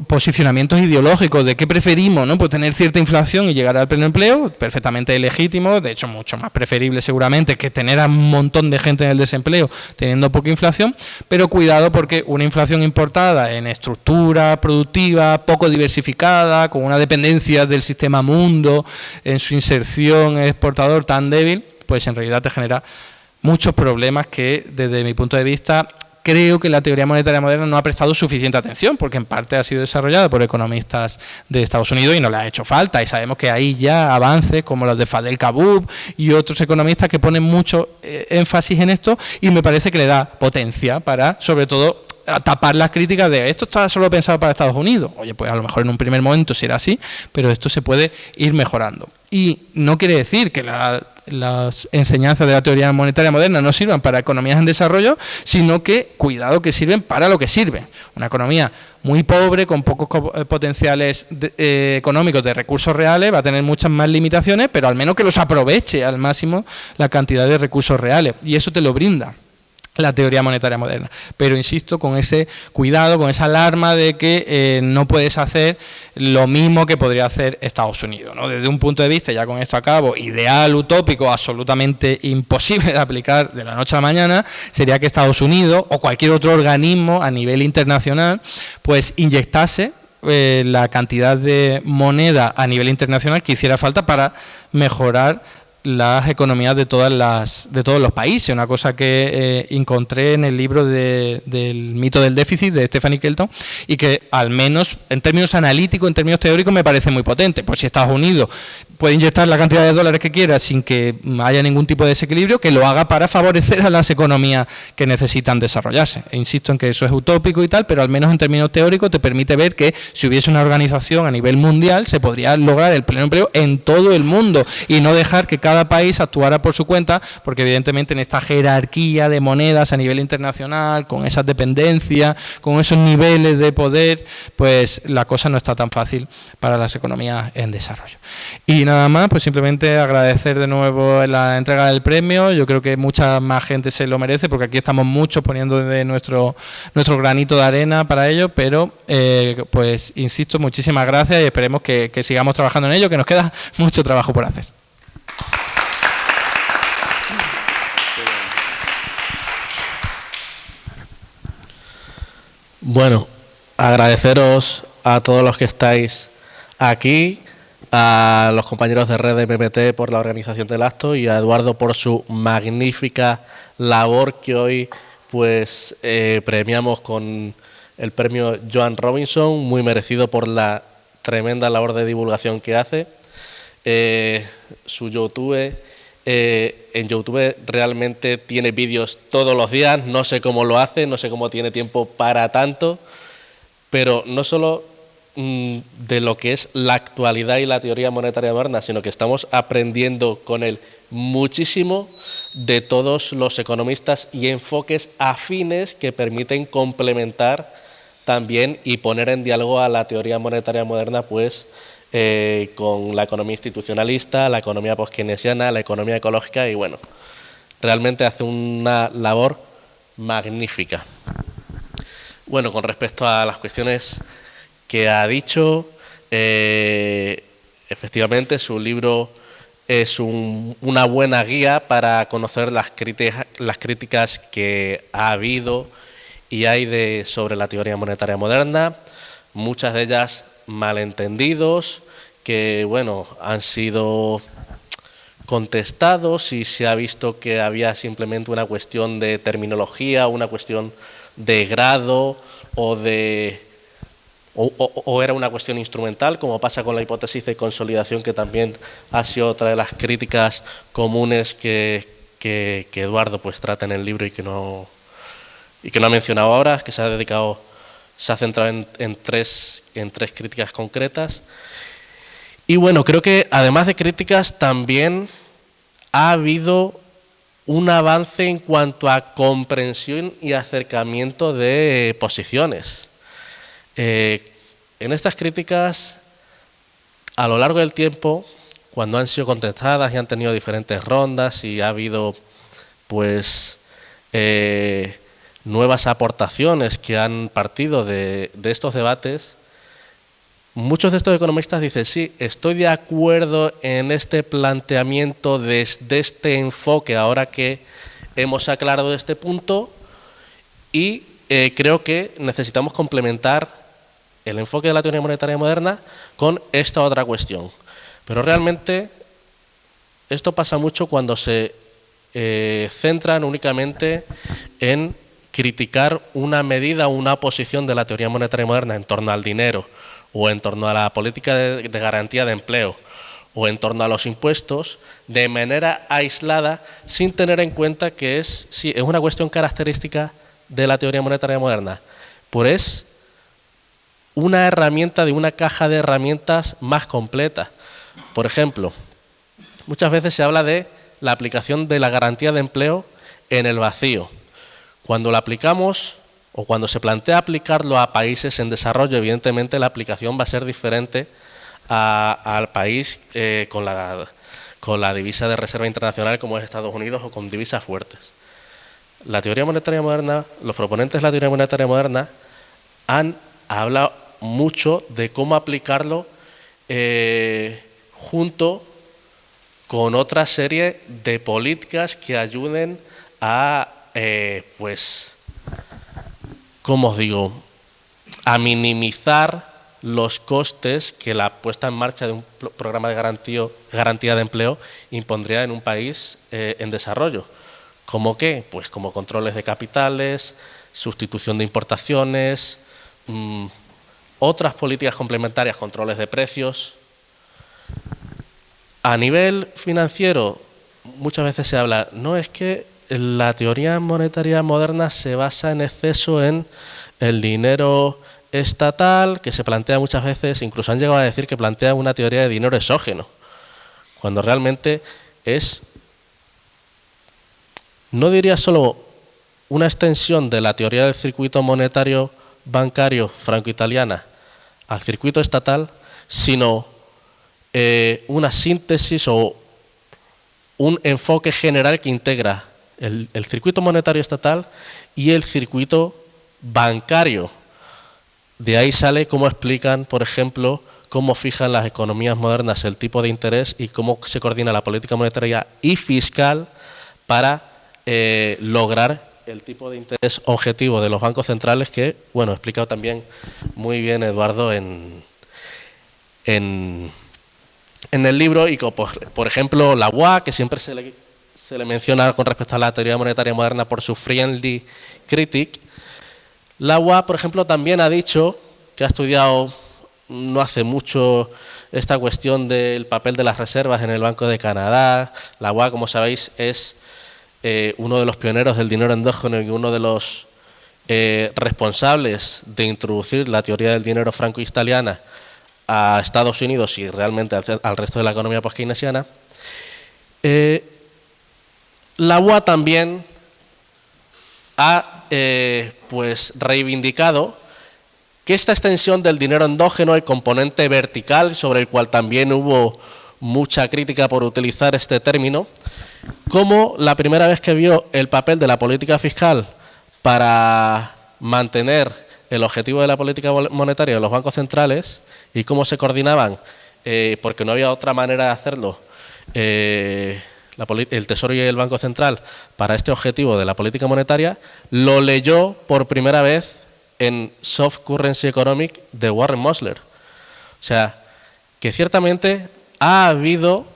posicionamientos ideológicos de qué preferimos, ¿no? Pues tener cierta inflación y llegar al pleno empleo, perfectamente legítimo, de hecho mucho más preferible seguramente que tener a un montón de gente en el desempleo teniendo poca inflación, pero cuidado porque una inflación importada en estructura productiva, poco diversificada, con una dependencia del sistema mundo, en su inserción exportador tan débil, pues en realidad te genera muchos problemas que desde mi punto de vista creo que la teoría monetaria moderna no ha prestado suficiente atención, porque en parte ha sido desarrollada por economistas de Estados Unidos y no le ha hecho falta, y sabemos que hay ya avances como los de Fadel Kaboub y otros economistas que ponen mucho énfasis en esto, y me parece que le da potencia para, sobre todo, tapar las críticas de esto está solo pensado para Estados Unidos. Oye, pues a lo mejor en un primer momento será así, pero esto se puede ir mejorando. Y no quiere decir que las enseñanzas de la teoría monetaria moderna no sirvan para economías en desarrollo, sino que, cuidado, que sirven para lo que sirven. Una economía muy pobre, con pocos potenciales económicos de recursos reales, va a tener muchas más limitaciones, pero al menos que los aproveche al máximo la cantidad de recursos reales. Y eso te lo brinda la teoría monetaria moderna, pero insisto, con ese cuidado, con esa alarma de que no puedes hacer lo mismo que podría hacer Estados Unidos, ¿no? Desde un punto de vista, ya con esto acabo, ideal, utópico, absolutamente imposible de aplicar de la noche a la mañana, sería que Estados Unidos o cualquier otro organismo a nivel internacional pues inyectase la cantidad de moneda a nivel internacional que hiciera falta para mejorar las economías de todos los países. Una cosa que encontré en el libro del mito del déficit de Stephanie Kelton y que al menos en términos analíticos, en términos teóricos me parece muy potente. Pues si Estados Unidos puede inyectar la cantidad de dólares que quiera sin que haya ningún tipo de desequilibrio, que lo haga para favorecer a las economías que necesitan desarrollarse. E insisto en que eso es utópico y tal, pero al menos en términos teóricos te permite ver que si hubiese una organización a nivel mundial se podría lograr el pleno empleo en todo el mundo y no dejar que cada cada país actuara por su cuenta, porque evidentemente en esta jerarquía de monedas a nivel internacional, con esas dependencias, con esos niveles de poder, pues la cosa no está tan fácil para las economías en desarrollo. Y nada más, pues simplemente agradecer de nuevo la entrega del premio. Yo creo que mucha más gente se lo merece, porque aquí estamos muchos poniendo de nuestro granito de arena para ello, pero pues insisto, muchísimas gracias y esperemos que sigamos trabajando en ello, que nos queda mucho trabajo por hacer. Bueno, agradeceros a todos los que estáis aquí, a los compañeros de Red de PPT por la organización del acto y a Eduardo por su magnífica labor que hoy pues premiamos con el premio Joan Robinson, muy merecido por la tremenda labor de divulgación que hace. Su YouTube, en YouTube realmente tiene vídeos todos los días, no sé cómo lo hace, no sé cómo tiene tiempo para tanto, pero no solo de lo que es la actualidad y la teoría monetaria moderna, sino que estamos aprendiendo con él muchísimo de todos los economistas y enfoques afines que permiten complementar también y poner en diálogo a la teoría monetaria moderna, pues con la economía institucionalista, la economía postkeynesiana, la economía ecológica y bueno, realmente hace una labor magnífica. Bueno, con respecto a las cuestiones que ha dicho, efectivamente su libro es una buena guía para conocer las críticas que ha habido y hay sobre la teoría monetaria moderna, muchas de ellas malentendidos, que bueno, han sido contestados y se ha visto que había simplemente una cuestión de terminología, una cuestión de grado o era una cuestión instrumental, como pasa con la hipótesis de consolidación, que también ha sido otra de las críticas comunes que Eduardo pues trata en el libro y que no ha mencionado ahora, que se ha centrado en tres críticas concretas. Y bueno, creo que además de críticas también ha habido un avance en cuanto a comprensión y acercamiento de posiciones. En estas críticas, a lo largo del tiempo, cuando han sido contestadas y han tenido diferentes rondas y ha habido pues nuevas aportaciones que han partido de estos debates, muchos de estos economistas dicen, sí, estoy de acuerdo en este planteamiento desde este enfoque, ahora que hemos aclarado este punto, y creo que necesitamos complementar el enfoque de la teoría monetaria moderna con esta otra cuestión. Pero realmente esto pasa mucho cuando se centran únicamente en criticar una medida o una posición de la teoría monetaria moderna en torno al dinero o en torno a la política de garantía de empleo o en torno a los impuestos de manera aislada, sin tener en cuenta que es una cuestión característica de la teoría monetaria moderna, pues es una herramienta de una caja de herramientas más completa. Por ejemplo, muchas veces se habla de la aplicación de la garantía de empleo en el vacío. Cuando la aplicamos o cuando se plantea aplicarlo a países en desarrollo, evidentemente la aplicación va a ser diferente al país con la divisa de reserva internacional como es Estados Unidos o con divisas fuertes. La teoría monetaria moderna, los proponentes de la teoría monetaria moderna han hablado mucho de cómo aplicarlo junto con otra serie de políticas que ayuden a, pues, ¿cómo os digo?, a minimizar los costes que la puesta en marcha de un programa de garantía de empleo impondría en un país en desarrollo. ¿Cómo qué? Pues como controles de capitales, sustitución de importaciones, otras políticas complementarias, controles de precios. A nivel financiero, muchas veces se habla, no, es que la teoría monetaria moderna se basa en exceso en el dinero estatal, que se plantea muchas veces, incluso han llegado a decir que plantea una teoría de dinero exógeno, cuando realmente es, no diría solo una extensión de la teoría del circuito monetario bancario franco-italiana al circuito estatal, sino una síntesis o un enfoque general que integra el circuito monetario estatal y el circuito bancario. De ahí sale cómo explican, por ejemplo, cómo fijan las economías modernas el tipo de interés y cómo se coordina la política monetaria y fiscal para lograr el tipo de interés objetivo de los bancos centrales que, bueno, ha explicado también muy bien Eduardo en el libro, y como por ejemplo la UA, que siempre se le menciona con respecto a la teoría monetaria moderna por su friendly critic. La UA, por ejemplo, también ha dicho que ha estudiado no hace mucho esta cuestión del papel de las reservas en el Banco de Canadá. La UA, como sabéis, es uno de los pioneros del dinero endógeno y uno de los responsables de introducir la teoría del dinero franco-italiana a Estados Unidos y realmente al resto de la economía post-keynesiana. La UA también ha pues reivindicado que esta extensión del dinero endógeno, el componente vertical, sobre el cual también hubo mucha crítica por utilizar este término, como la primera vez que vio el papel de la política fiscal para mantener el objetivo de la política monetaria de los bancos centrales y cómo se coordinaban, porque no había otra manera de hacerlo, el Tesoro y el Banco Central para este objetivo de la política monetaria, lo leyó por primera vez en Soft Currency Economic de Warren Mosler. O sea, que ciertamente ha habido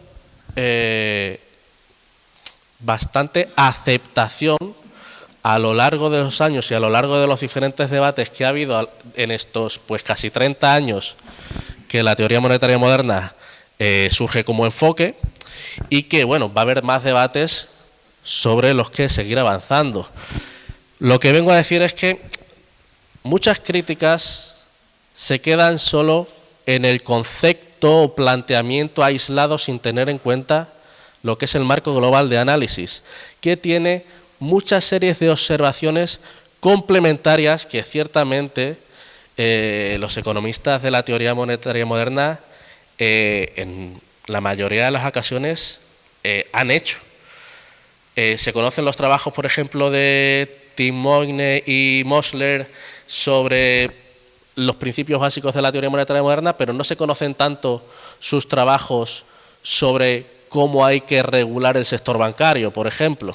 bastante aceptación a lo largo de los años y a lo largo de los diferentes debates que ha habido en estos pues casi 30 años que la teoría monetaria moderna surge como enfoque, y que bueno, va a haber más debates sobre los que seguir avanzando. Lo que vengo a decir es que muchas críticas se quedan solo en el concepto o planteamiento aislado sin tener en cuenta lo que es el marco global de análisis, que tiene muchas series de observaciones complementarias que ciertamente los economistas de la teoría monetaria moderna en la mayoría de las ocasiones han hecho. Se conocen los trabajos, por ejemplo, de Tim Moyne y Mosler sobre los principios básicos de la teoría monetaria moderna, pero no se conocen tanto sus trabajos sobre cómo hay que regular el sector bancario, por ejemplo.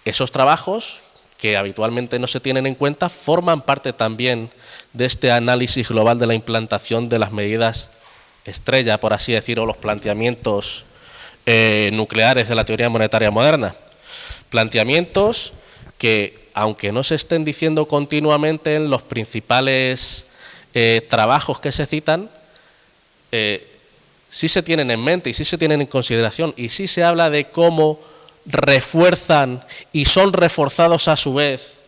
Esos trabajos, que habitualmente no se tienen en cuenta, forman parte también de este análisis global de la implantación de las medidas estrella, por así decirlo, los planteamientos nucleares de la teoría monetaria moderna. Planteamientos que, aunque no se estén diciendo continuamente en los principales trabajos que se citan, sí se tienen en mente y sí se tienen en consideración, y sí se habla de cómo refuerzan y son reforzados a su vez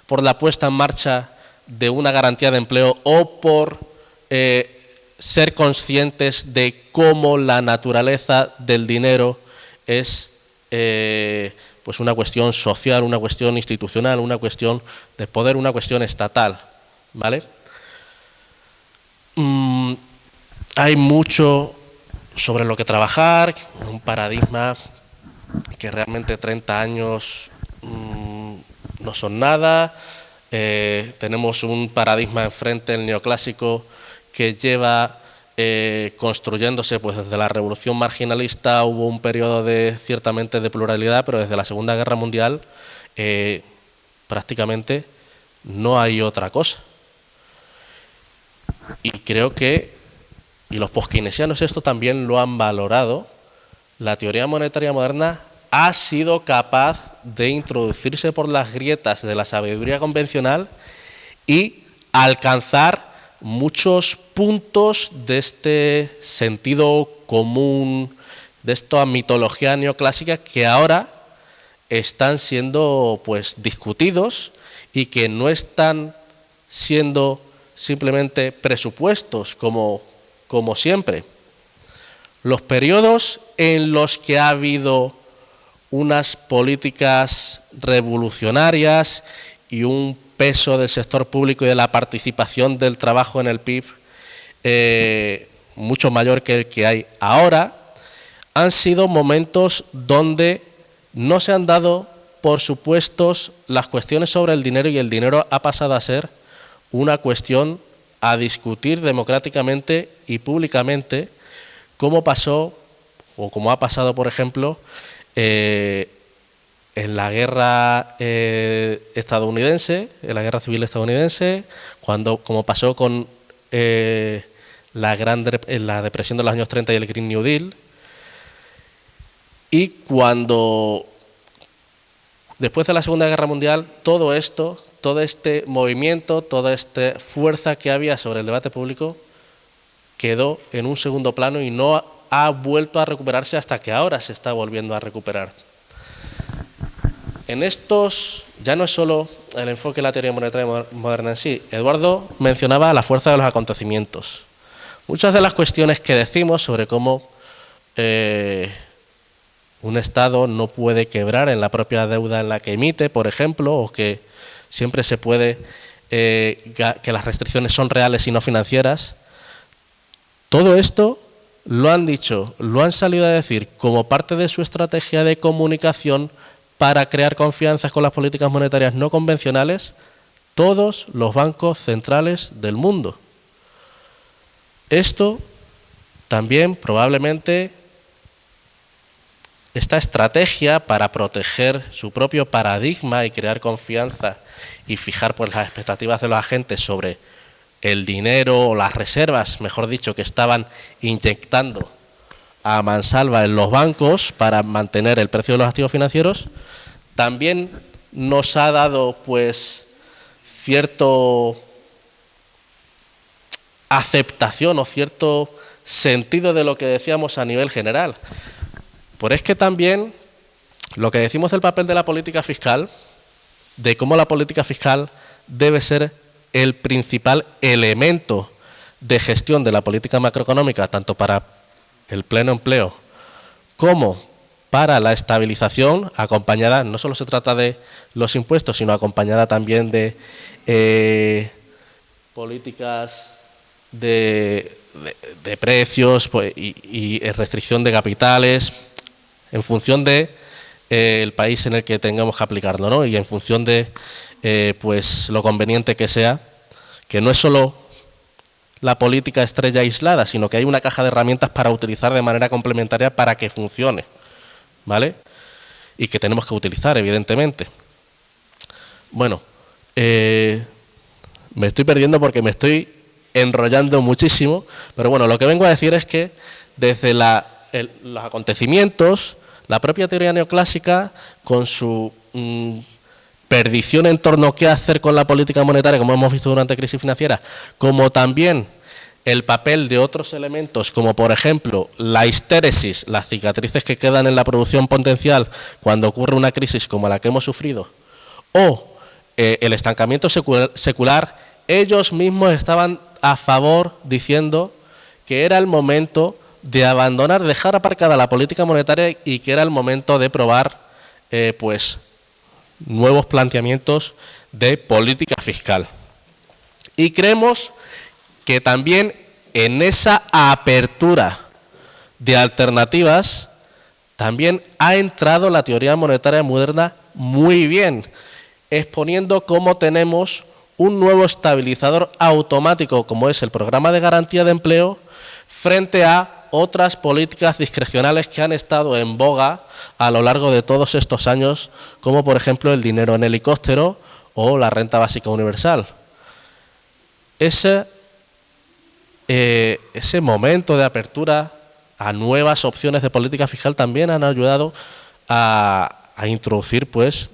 por la puesta en marcha de una garantía de empleo o por ser conscientes de cómo la naturaleza del dinero es pues una cuestión social, una cuestión institucional, una cuestión de poder, una cuestión estatal, ¿vale? Hay mucho sobre lo que trabajar, un paradigma que realmente 30 años no son nada. Tenemos un paradigma enfrente, el neoclásico, que lleva construyéndose pues desde la revolución marginalista. Hubo un periodo ciertamente de pluralidad, pero desde la Segunda Guerra Mundial prácticamente no hay otra cosa. Y creo que, y los post-keynesianos esto también lo han valorado, la teoría monetaria moderna ha sido capaz de introducirse por las grietas de la sabiduría convencional y alcanzar muchos puntos de este sentido común, de esta mitología neoclásica que ahora están siendo pues discutidos y que no están siendo simplemente presupuestos como siempre. Los periodos en los que ha habido unas políticas revolucionarias y un peso del sector público y de la participación del trabajo en el PIB mucho mayor que el que hay ahora, han sido momentos donde no se han dado por supuestos las cuestiones sobre el dinero, y el dinero ha pasado a ser una cuestión a discutir democráticamente y públicamente, como pasó o como ha pasado, por ejemplo, en la guerra estadounidense, en la guerra civil estadounidense, como pasó con la depresión de los años 30 y el Green New Deal, y cuando después de la Segunda Guerra Mundial todo esto, todo este movimiento, toda esta fuerza que había sobre el debate público quedó en un segundo plano y no ha vuelto a recuperarse hasta que ahora se está volviendo a recuperar. En estos, ya no es solo el enfoque de la teoría monetaria moderna en sí. Eduardo mencionaba la fuerza de los acontecimientos. Muchas de las cuestiones que decimos sobre cómo un Estado no puede quebrar en la propia deuda en la que emite, por ejemplo, o que siempre se puede, que las restricciones son reales y no financieras, todo esto lo han dicho, lo han salido a decir como parte de su estrategia de comunicación para crear confianzas con las políticas monetarias no convencionales, todos los bancos centrales del mundo. Esto también probablemente, esta estrategia para proteger su propio paradigma y crear confianza y fijar pues las expectativas de los agentes sobre el dinero o las reservas, mejor dicho, que estaban inyectando a mansalva en los bancos para mantener el precio de los activos financieros, también nos ha dado pues cierto aceptación o cierto sentido de lo que decíamos a nivel general. Pero es que también lo que decimos del papel de la política fiscal, de cómo la política fiscal debe ser el principal elemento de gestión de la política macroeconómica, tanto para el pleno empleo como para la estabilización, acompañada, no solo se trata de los impuestos, sino acompañada también de políticas de precios pues, y restricción de capitales, en función de el país en el que tengamos que aplicarlo, ¿no? Y en función de pues lo conveniente que sea, que no es solo la política estrella aislada, sino que hay una caja de herramientas para utilizar de manera complementaria para que funcione, ¿vale? Y que tenemos que utilizar, evidentemente. Bueno, me estoy perdiendo porque me estoy enrollando muchísimo, pero bueno, lo que vengo a decir es que desde los acontecimientos, la propia teoría neoclásica, con su perdición en torno a qué hacer con la política monetaria, como hemos visto durante la crisis financiera, como también el papel de otros elementos, como por ejemplo la histéresis, las cicatrices que quedan en la producción potencial cuando ocurre una crisis como la que hemos sufrido, o el estancamiento secular, ellos mismos estaban a favor diciendo que era el momento de abandonar, dejar aparcada la política monetaria y que era el momento de probar pues nuevos planteamientos de política fiscal. Y creemos que también en esa apertura de alternativas también ha entrado la teoría monetaria moderna muy bien, exponiendo cómo tenemos un nuevo estabilizador automático como es el programa de garantía de empleo frente a otras políticas discrecionales que han estado en boga a lo largo de todos estos años, como por ejemplo el dinero en helicóptero o la renta básica universal. Ese momento de apertura a nuevas opciones de política fiscal también han ayudado a introducir pues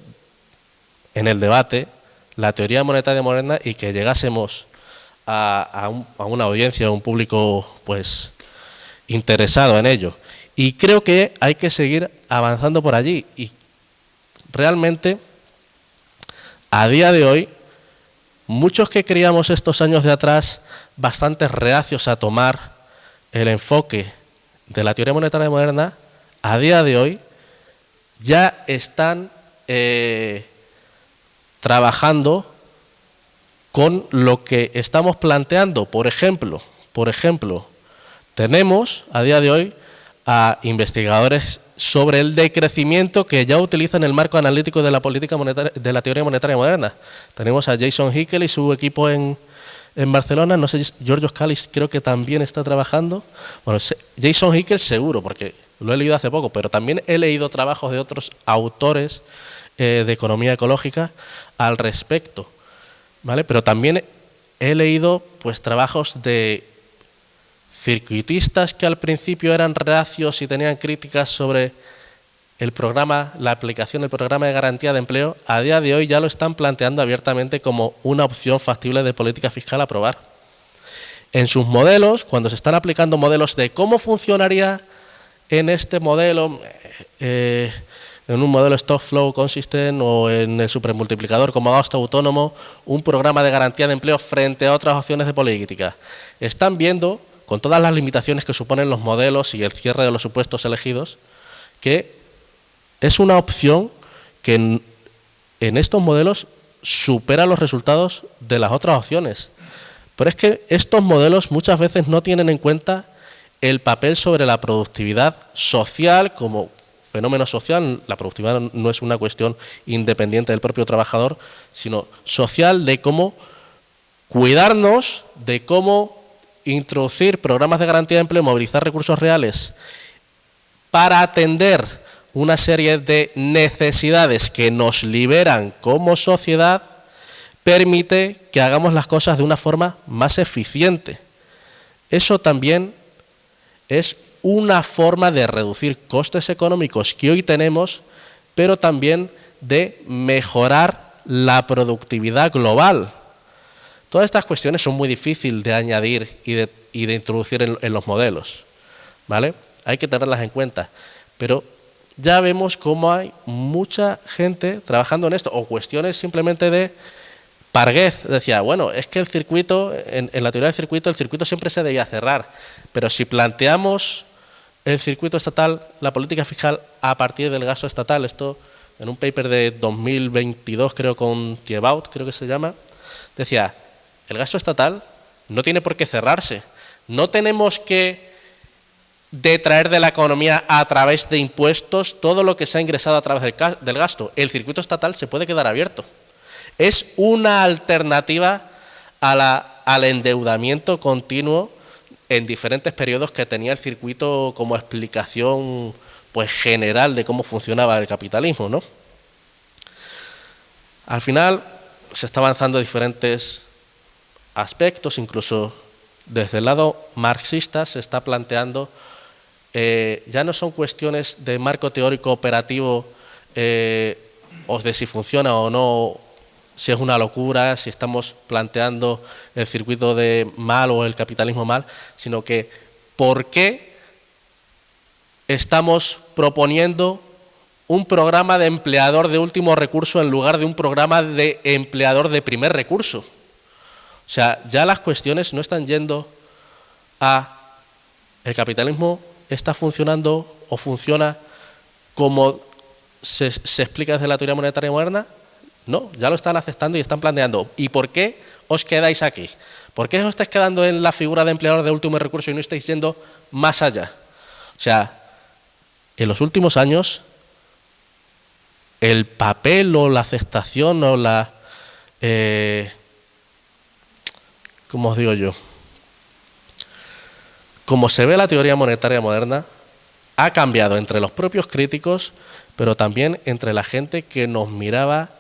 en el debate la teoría monetaria moderna y que llegásemos a una audiencia, a un público pues interesado en ello. Y creo que hay que seguir avanzando por allí. Y realmente, a día de hoy, muchos que creíamos estos años de atrás bastante reacios a tomar el enfoque de la teoría monetaria moderna, a día de hoy, ya están trabajando con lo que estamos planteando. Por ejemplo, tenemos a día de hoy a investigadores sobre el decrecimiento que ya utilizan el marco analítico de la política monetaria, de la teoría monetaria moderna. Tenemos a Jason Hickel y su equipo en Barcelona, no sé, Georgios Kallis creo que también está trabajando. Bueno, Jason Hickel seguro, porque lo he leído hace poco, pero también he leído trabajos de otros autores de economía ecológica al respecto, ¿vale? Pero también he leído pues trabajos de circuitistas que al principio eran reacios y tenían críticas sobre el programa, la aplicación del programa de garantía de empleo. A día de hoy ya lo están planteando abiertamente como una opción factible de política fiscal a probar. En sus modelos, cuando se están aplicando modelos de cómo funcionaría en este modelo, en un modelo stock flow consistent o en el supermultiplicador como gasto autónomo, un programa de garantía de empleo frente a otras opciones de política, están viendo, con todas las limitaciones que suponen los modelos y el cierre de los supuestos elegidos, que es una opción que en estos modelos supera los resultados de las otras opciones. Pero es que estos modelos muchas veces no tienen en cuenta el papel sobre la productividad social como fenómeno social. La productividad no es una cuestión independiente del propio trabajador, sino social, de cómo cuidarnos, de cómo introducir programas de garantía de empleo, movilizar recursos reales para atender una serie de necesidades que nos liberan como sociedad, permite que hagamos las cosas de una forma más eficiente. Eso también es una forma de reducir costes económicos que hoy tenemos, pero también de mejorar la productividad global. Todas estas cuestiones son muy difíciles de añadir y de introducir en los modelos, ¿vale? Hay que tenerlas en cuenta, pero ya vemos cómo hay mucha gente trabajando en esto, o cuestiones simplemente de Parguez decía, bueno, es que el circuito, en la teoría del circuito, el circuito siempre se debía cerrar, pero si planteamos el circuito estatal, la política fiscal a partir del gasto estatal, esto en un paper de 2022, creo, con Thiebaud, creo que se llama, decía, el gasto estatal no tiene por qué cerrarse, no tenemos que detraer de la economía a través de impuestos todo lo que se ha ingresado a través del gasto. El circuito estatal se puede quedar abierto. Es una alternativa al endeudamiento continuo en diferentes periodos que tenía el circuito como explicación pues general de cómo funcionaba el capitalismo, ¿no? Al final se está avanzando diferentes aspectos, incluso desde el lado marxista se está planteando, ya no son cuestiones de marco teórico operativo o de si funciona o no, si es una locura, si estamos planteando el circuito de mal o el capitalismo mal, sino que por qué estamos proponiendo un programa de empleador de último recurso en lugar de un programa de empleador de primer recurso. O sea, ya las cuestiones no están yendo a el capitalismo está funcionando o funciona como se explica desde la teoría monetaria moderna. No, ya lo están aceptando y están planteando. ¿Y por qué os quedáis aquí? ¿Por qué os estáis quedando en la figura de empleador de último recurso y no estáis yendo más allá? O sea, en los últimos años, el papel o la aceptación o la... ¿cómo os digo yo? Como se ve la teoría monetaria moderna, ha cambiado entre los propios críticos, pero también entre la gente que nos miraba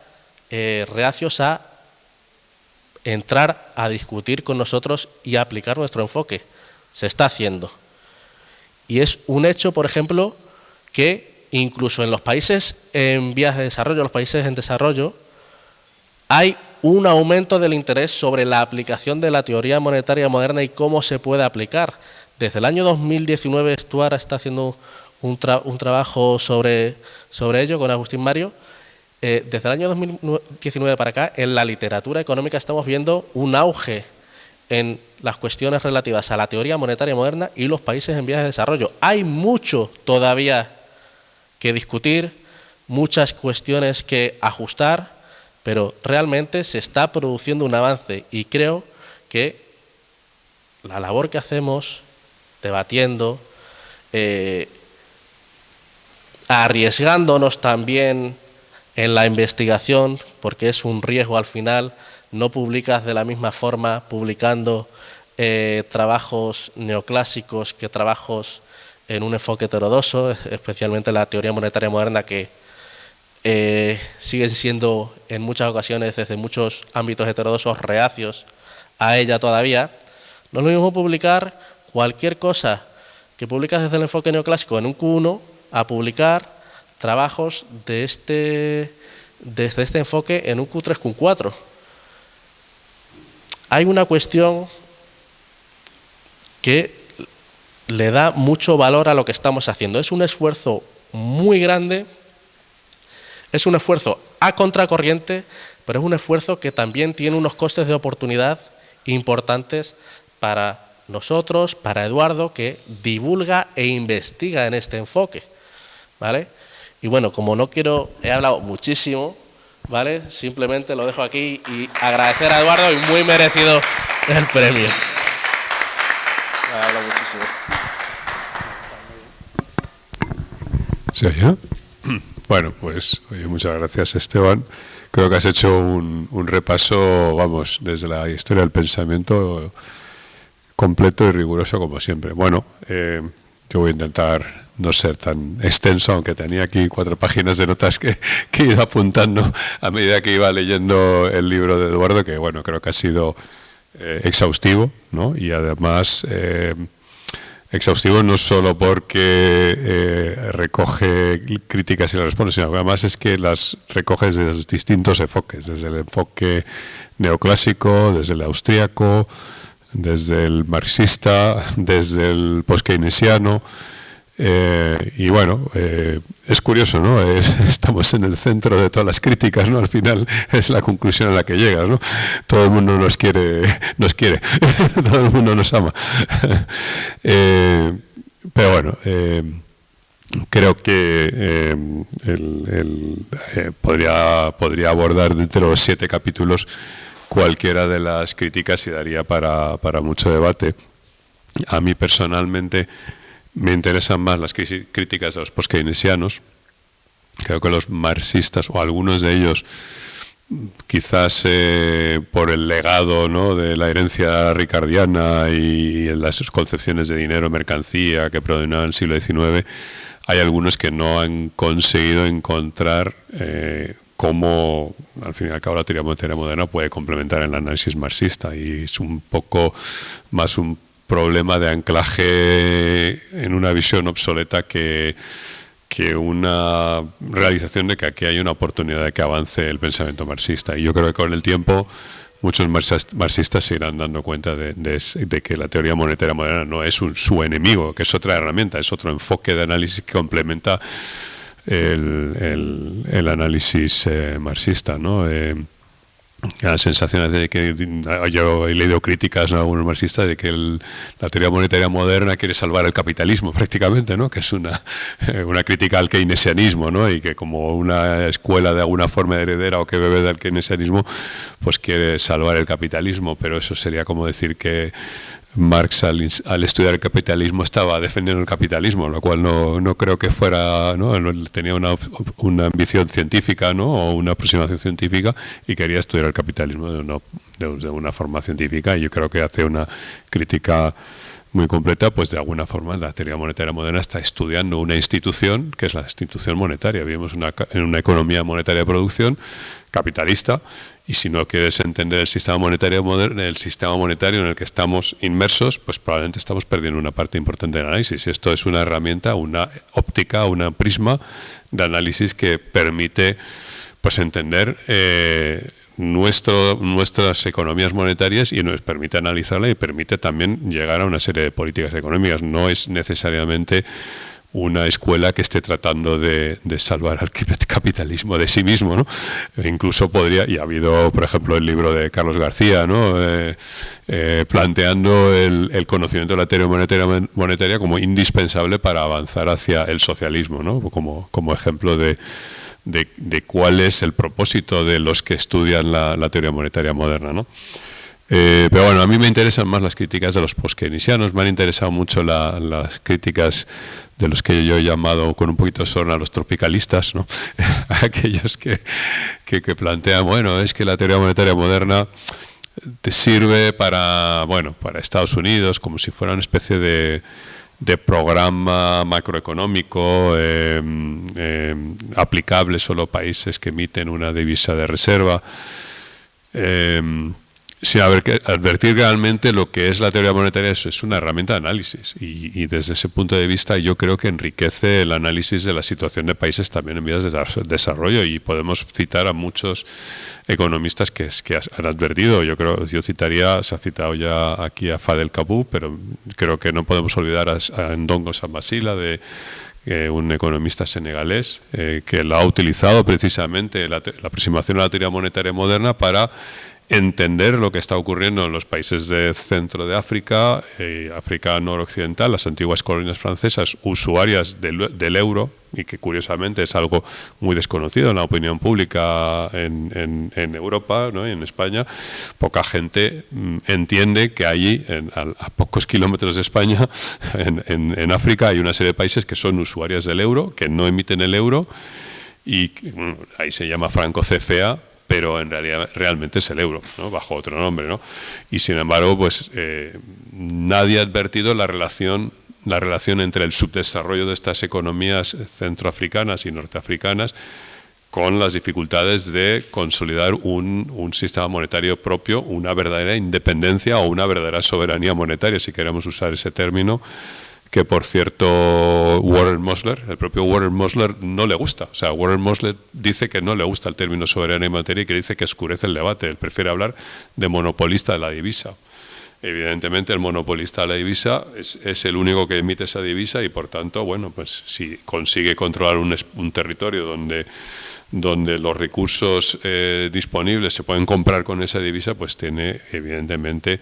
reacios a entrar a discutir con nosotros y a aplicar nuestro enfoque. Se está haciendo. Y es un hecho, por ejemplo, que incluso en los países en vías de desarrollo, los países en desarrollo, hay un aumento del interés sobre la aplicación de la teoría monetaria moderna y cómo se puede aplicar. Desde el año 2019 Stuart está haciendo un trabajo sobre ello con Agustín Mario. Desde el año 2019 para acá, en la literatura económica estamos viendo un auge en las cuestiones relativas a la teoría monetaria moderna y los países en vías de desarrollo. Hay mucho todavía que discutir, muchas cuestiones que ajustar, pero realmente se está produciendo un avance y creo que la labor que hacemos debatiendo, arriesgándonos también en la investigación, porque es un riesgo al final, no publicas de la misma forma publicando trabajos neoclásicos que trabajos en un enfoque heterodoxo, especialmente la teoría monetaria moderna, que siguen siendo en muchas ocasiones, desde muchos ámbitos heterodoxos, reacios a ella todavía. No es lo mismo publicar cualquier cosa que publicas desde el enfoque neoclásico en un Q1 a publicar trabajos desde este enfoque en un Q3, Q4. Hay una cuestión que le da mucho valor a lo que estamos haciendo. Es un esfuerzo muy grande, es un esfuerzo a contracorriente, pero es un esfuerzo que también tiene unos costes de oportunidad importantes para nosotros, para Eduardo, que divulga e investiga en este enfoque, ¿vale? Y bueno, como no quiero, he hablado muchísimo, ¿vale? Simplemente lo dejo aquí y agradecer a Eduardo y muy merecido el premio. He hablado muchísimo. ¿Se oye, no? Bueno, pues oye, muchas gracias, Esteban. Creo que has hecho un repaso, vamos, desde la historia del pensamiento completo y riguroso como siempre. Bueno, yo voy a intentar no ser tan extenso, aunque tenía aquí 4 páginas de notas que he ido apuntando a medida que iba leyendo el libro de Eduardo, que bueno, creo que ha sido exhaustivo, ¿no? Y además exhaustivo no solo porque recoge críticas y las responde, sino que además es que las recoge desde los distintos enfoques, desde el enfoque neoclásico, desde el austríaco, desde el marxista, desde el post-keynesiano. Y bueno, es curioso, ¿no? Estamos en el centro de todas las críticas, ¿no? Al final es la conclusión a la que llegas, ¿no? Todo el mundo nos quiere, todo el mundo nos ama. Pero bueno, creo que podría abordar dentro de los 7 capítulos cualquiera de las críticas y daría para mucho debate. A mí personalmente me interesan más las críticas de los post-keynesianos. Creo que los marxistas, o algunos de ellos, quizás por el legado, ¿no?, de la herencia ricardiana y las concepciones de dinero, mercancía que predominaban en el siglo XIX, hay algunos que no han conseguido encontrar cómo, al fin y al cabo, la teoría monetaria moderna puede complementar el análisis marxista, y es un poco más un problema de anclaje en una visión obsoleta que una realización de que aquí hay una oportunidad de que avance el pensamiento marxista. Y yo creo que con el tiempo muchos marxistas se irán dando cuenta de que la teoría monetaria moderna no es su enemigo, que es otra herramienta, es otro enfoque de análisis que complementa el análisis marxista, ¿no? La sensación de que yo he leído críticas, ¿no?, a algunos marxistas de que la teoría monetaria moderna quiere salvar el capitalismo prácticamente, ¿no?, que es una crítica al keynesianismo, ¿no?, y que como una escuela de alguna forma heredera o que bebe del keynesianismo, pues quiere salvar el capitalismo. Pero eso sería como decir que Marx al estudiar el capitalismo estaba defendiendo el capitalismo, lo cual no creo que fuera, ¿no? Tenía una ambición científica, ¿no?, o una aproximación científica, y quería estudiar el capitalismo de una forma científica. Y yo creo que hace una crítica muy completa, pues de alguna forma la teoría monetaria moderna está estudiando una institución que es la institución monetaria. Vivimos en una economía monetaria de producción capitalista, y si no quieres entender el sistema monetario moderno, el sistema monetario en el que estamos inmersos, pues probablemente estamos perdiendo una parte importante del análisis. Esto es una herramienta, una óptica, una prisma de análisis que permite, pues, entender nuestras economías monetarias, y nos permite analizarla y permite también llegar a una serie de políticas económicas. No es necesariamente una escuela que esté tratando de salvar al capitalismo de sí mismo, ¿no? E incluso podría, y ha habido, por ejemplo, el libro de Carlos García, ¿no? Planteando el conocimiento de la teoría monetaria como indispensable para avanzar hacia el socialismo, ¿no? Como ejemplo de cuál es el propósito de los que estudian la teoría monetaria moderna, ¿no? Pero bueno, a mí me interesan más las críticas de los postkeynesianos, me han interesado mucho las críticas de los que yo he llamado con un poquito de sorna los tropicalistas, ¿no? Aquellos que plantean, bueno, es que la teoría monetaria moderna te sirve para Estados Unidos como si fuera una especie de programa macroeconómico aplicable solo a países que emiten una divisa de reserva. Sin advertir realmente lo que es la teoría monetaria es una herramienta de análisis y desde ese punto de vista yo creo que enriquece el análisis de la situación de países también en vías de desarrollo y podemos citar a muchos economistas que han advertido. Yo citaría, se ha citado ya aquí a Fadel Kabou, pero creo que no podemos olvidar a Ndongo Sambasila, un economista senegalés, que lo ha utilizado precisamente la aproximación a la teoría monetaria moderna para entender lo que está ocurriendo en los países del centro de África, África noroccidental, las antiguas colonias francesas, usuarias del euro, y que curiosamente es algo muy desconocido en la opinión pública en Europa, ¿no? Y en España. Poca gente entiende que allí, a pocos kilómetros de España, en África, hay una serie de países que son usuarias del euro, que no emiten el euro, y ahí se llama franco CFA, pero en realidad realmente es el euro, ¿no? Bajo otro nombre, ¿no? Y sin embargo, pues nadie ha advertido la relación entre el subdesarrollo de estas economías centroafricanas y norteafricanas con las dificultades de consolidar un sistema monetario propio, una verdadera independencia o una verdadera soberanía monetaria, si queremos usar ese término, que por cierto Warren Mosler, el propio Warren Mosler, no le gusta. O sea, Warren Mosler dice que no le gusta el término soberanía monetaria y que dice que oscurece el debate. Él prefiere hablar de monopolista de la divisa. Evidentemente el monopolista de la divisa es el único que emite esa divisa y por tanto, bueno, pues si consigue controlar un territorio donde los recursos disponibles se pueden comprar con esa divisa, pues tiene evidentemente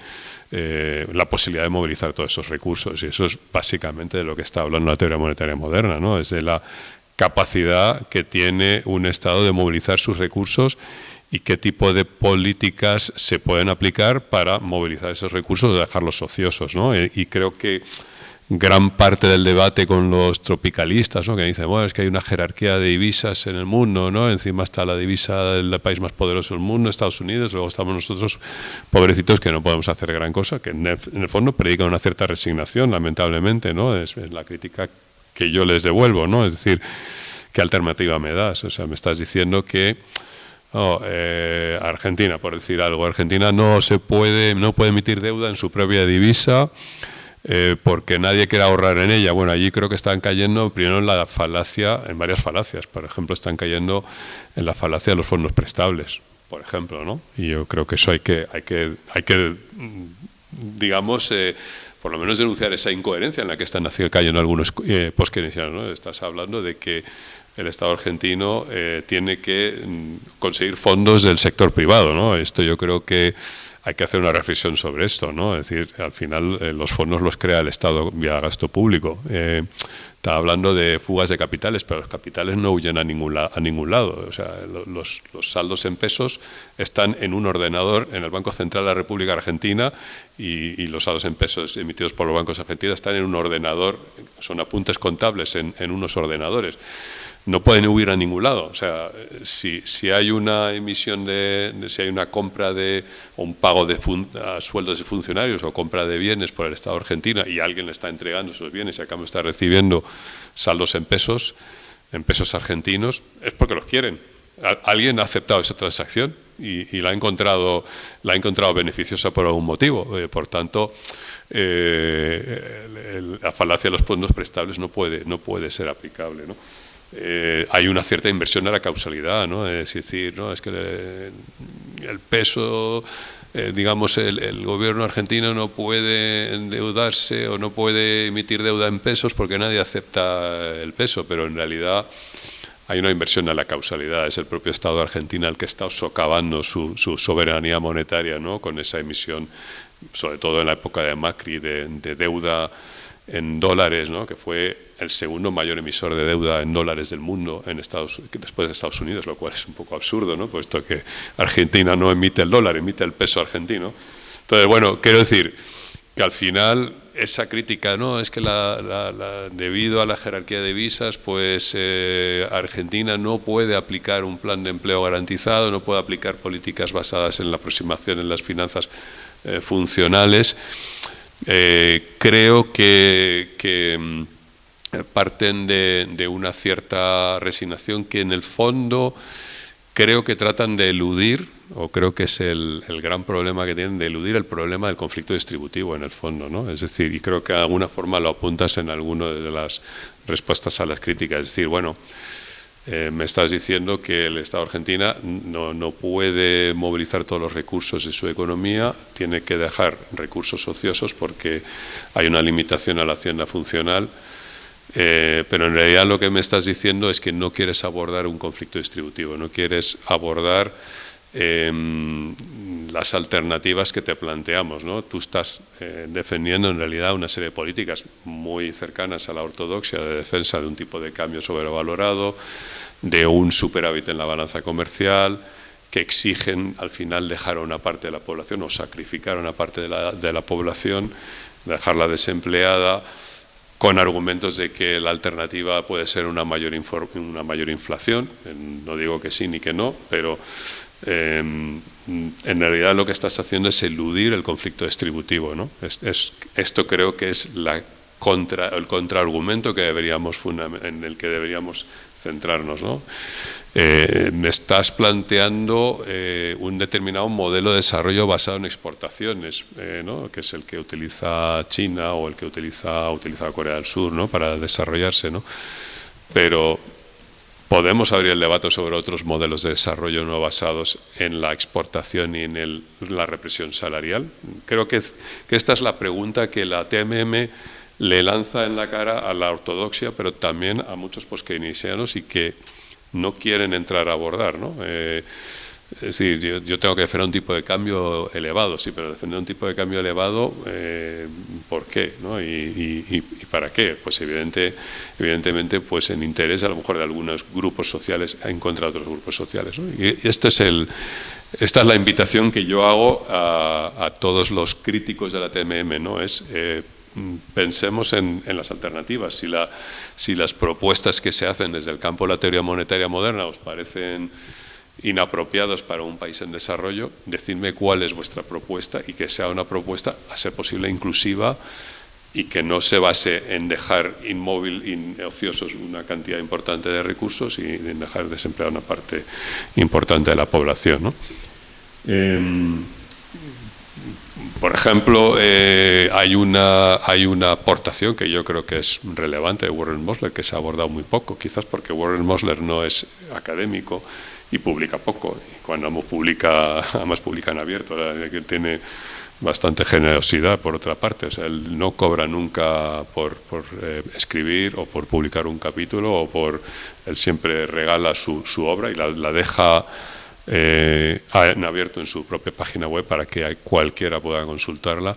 la posibilidad de movilizar todos esos recursos, y eso es básicamente de lo que está hablando la teoría monetaria moderna, ¿no? Es de la capacidad que tiene un Estado de movilizar sus recursos y qué tipo de políticas se pueden aplicar para movilizar esos recursos y dejarlos ociosos, ¿no? Y creo que gran parte del debate con los tropicalistas, ¿no? Que dicen, bueno, es que hay una jerarquía de divisas en el mundo, ¿no? Encima está la divisa del país más poderoso del mundo, Estados Unidos, luego estamos nosotros pobrecitos que no podemos hacer gran cosa, que en el fondo predican una cierta resignación, lamentablemente, ¿no? Es la crítica que yo les devuelvo, ¿no? Es decir, ¿qué alternativa me das? O sea, me estás diciendo que Argentina, por decir algo, Argentina no puede emitir deuda en su propia divisa, porque nadie quiere ahorrar en ella. Bueno, allí creo que están cayendo primero en varias falacias. Por ejemplo, están cayendo en la falacia de los fondos prestables, por ejemplo, ¿no? Y yo creo que eso hay que digamos, por lo menos denunciar esa incoherencia en la que están cayendo algunos postkeynesianos, ¿no? Estás hablando de que el Estado argentino tiene que conseguir fondos del sector privado, ¿no? Esto yo creo que hay que hacer una reflexión sobre esto, ¿no? Es decir, al final los fondos los crea el Estado vía gasto público. Está hablando de fugas de capitales, pero los capitales no huyen a ningún lado. O sea, los saldos en pesos están en un ordenador en el Banco Central de la República Argentina y los saldos en pesos emitidos por los bancos argentinos están en un ordenador, son apuntes contables en unos ordenadores. No pueden huir a ningún lado. O sea, si hay una emisión si hay una compra o un pago a sueldos de funcionarios o compra de bienes por el Estado argentino y alguien le está entregando esos bienes y a cambio está recibiendo saldos en pesos argentinos, es porque los quieren. Alguien ha aceptado esa transacción y la ha encontrado beneficiosa por algún motivo. Por tanto, la falacia de los fondos prestables no puede ser aplicable, ¿no? Hay una cierta inversión a la causalidad, ¿no? Es decir, ¿no? Es que el peso digamos, el gobierno argentino no puede endeudarse o no puede emitir deuda en pesos porque nadie acepta el peso, pero en realidad hay una inversión a la causalidad. Es el propio Estado argentino el que está socavando su soberanía monetaria, ¿no?, con esa emisión, sobre todo en la época de Macri, de deuda en dólares, ¿no?, que fue el segundo mayor emisor de deuda en dólares del mundo después de Estados Unidos, lo cual es un poco absurdo, ¿no?, puesto que Argentina no emite el dólar, emite el peso argentino. Entonces, bueno, quiero decir que al final esa crítica, no, es que debido a la jerarquía de divisas, pues Argentina no puede aplicar un plan de empleo garantizado, no puede aplicar políticas basadas en la aproximación en las finanzas funcionales. Creo que parten de una cierta resignación que en el fondo creo que tratan de eludir, o creo que es el gran problema que tienen, de eludir el problema del conflicto distributivo en el fondo, ¿no? Es decir, y creo que de alguna forma lo apuntas en alguna de las respuestas a las críticas. Es decir, bueno, me estás diciendo que el Estado argentino no puede movilizar todos los recursos de su economía, tiene que dejar recursos ociosos porque hay una limitación a la hacienda funcional, pero en realidad lo que me estás diciendo es que no quieres abordar un conflicto distributivo, no quieres abordar las alternativas que te planteamos, ¿no? Tú estás defendiendo en realidad una serie de políticas muy cercanas a la ortodoxia de defensa de un tipo de cambio sobrevalorado, de un superávit en la balanza comercial, que exigen al final dejar a una parte de la población o sacrificar a una parte de la población, dejarla desempleada, con argumentos de que la alternativa puede ser una mayor inflación. No digo que sí ni que no, pero en realidad lo que estás haciendo es eludir el conflicto distributivo, ¿no? Esto creo que es el contraargumento en el que deberíamos centrarnos, ¿no? Me estás planteando un determinado modelo de desarrollo basado en exportaciones, ¿no?, que es el que utiliza China o el que utiliza Corea del Sur, ¿no?, para desarrollarse, ¿no? Pero podemos abrir el debate sobre otros modelos de desarrollo no basados en la exportación y en la represión salarial. Creo que esta es la pregunta que la TMM le lanza en la cara a la ortodoxia, pero también a muchos poskeynesianos y que no quieren entrar a abordar, ¿no? Es decir, yo tengo que defender un tipo de cambio elevado, sí, pero defender un tipo de cambio elevado, ¿por qué, no? ¿Y para qué? Pues evidentemente pues en interés a lo mejor de algunos grupos sociales en contra de otros grupos sociales, ¿no? Y esta es la invitación que yo hago a todos los críticos de la TMM, ¿no? Pensemos en las alternativas. Si las propuestas que se hacen desde el campo de la teoría monetaria moderna os parecen inapropiados para un país en desarrollo, decidme cuál es vuestra propuesta y que sea una propuesta, a ser posible, inclusiva y que no se base en dejar ociosos una cantidad importante de recursos y en dejar desempleada una parte importante de la población, ¿no? Por ejemplo, hay una aportación que yo creo que es relevante de Warren Mosler, que se ha abordado muy poco, quizás porque Warren Mosler no es académico y publica poco. Y cuando además publica en abierto, que tiene bastante generosidad por otra parte. O sea, él no cobra nunca por escribir o por publicar un capítulo, él siempre regala su obra y la deja en abierto en su propia página web para que cualquiera pueda consultarla,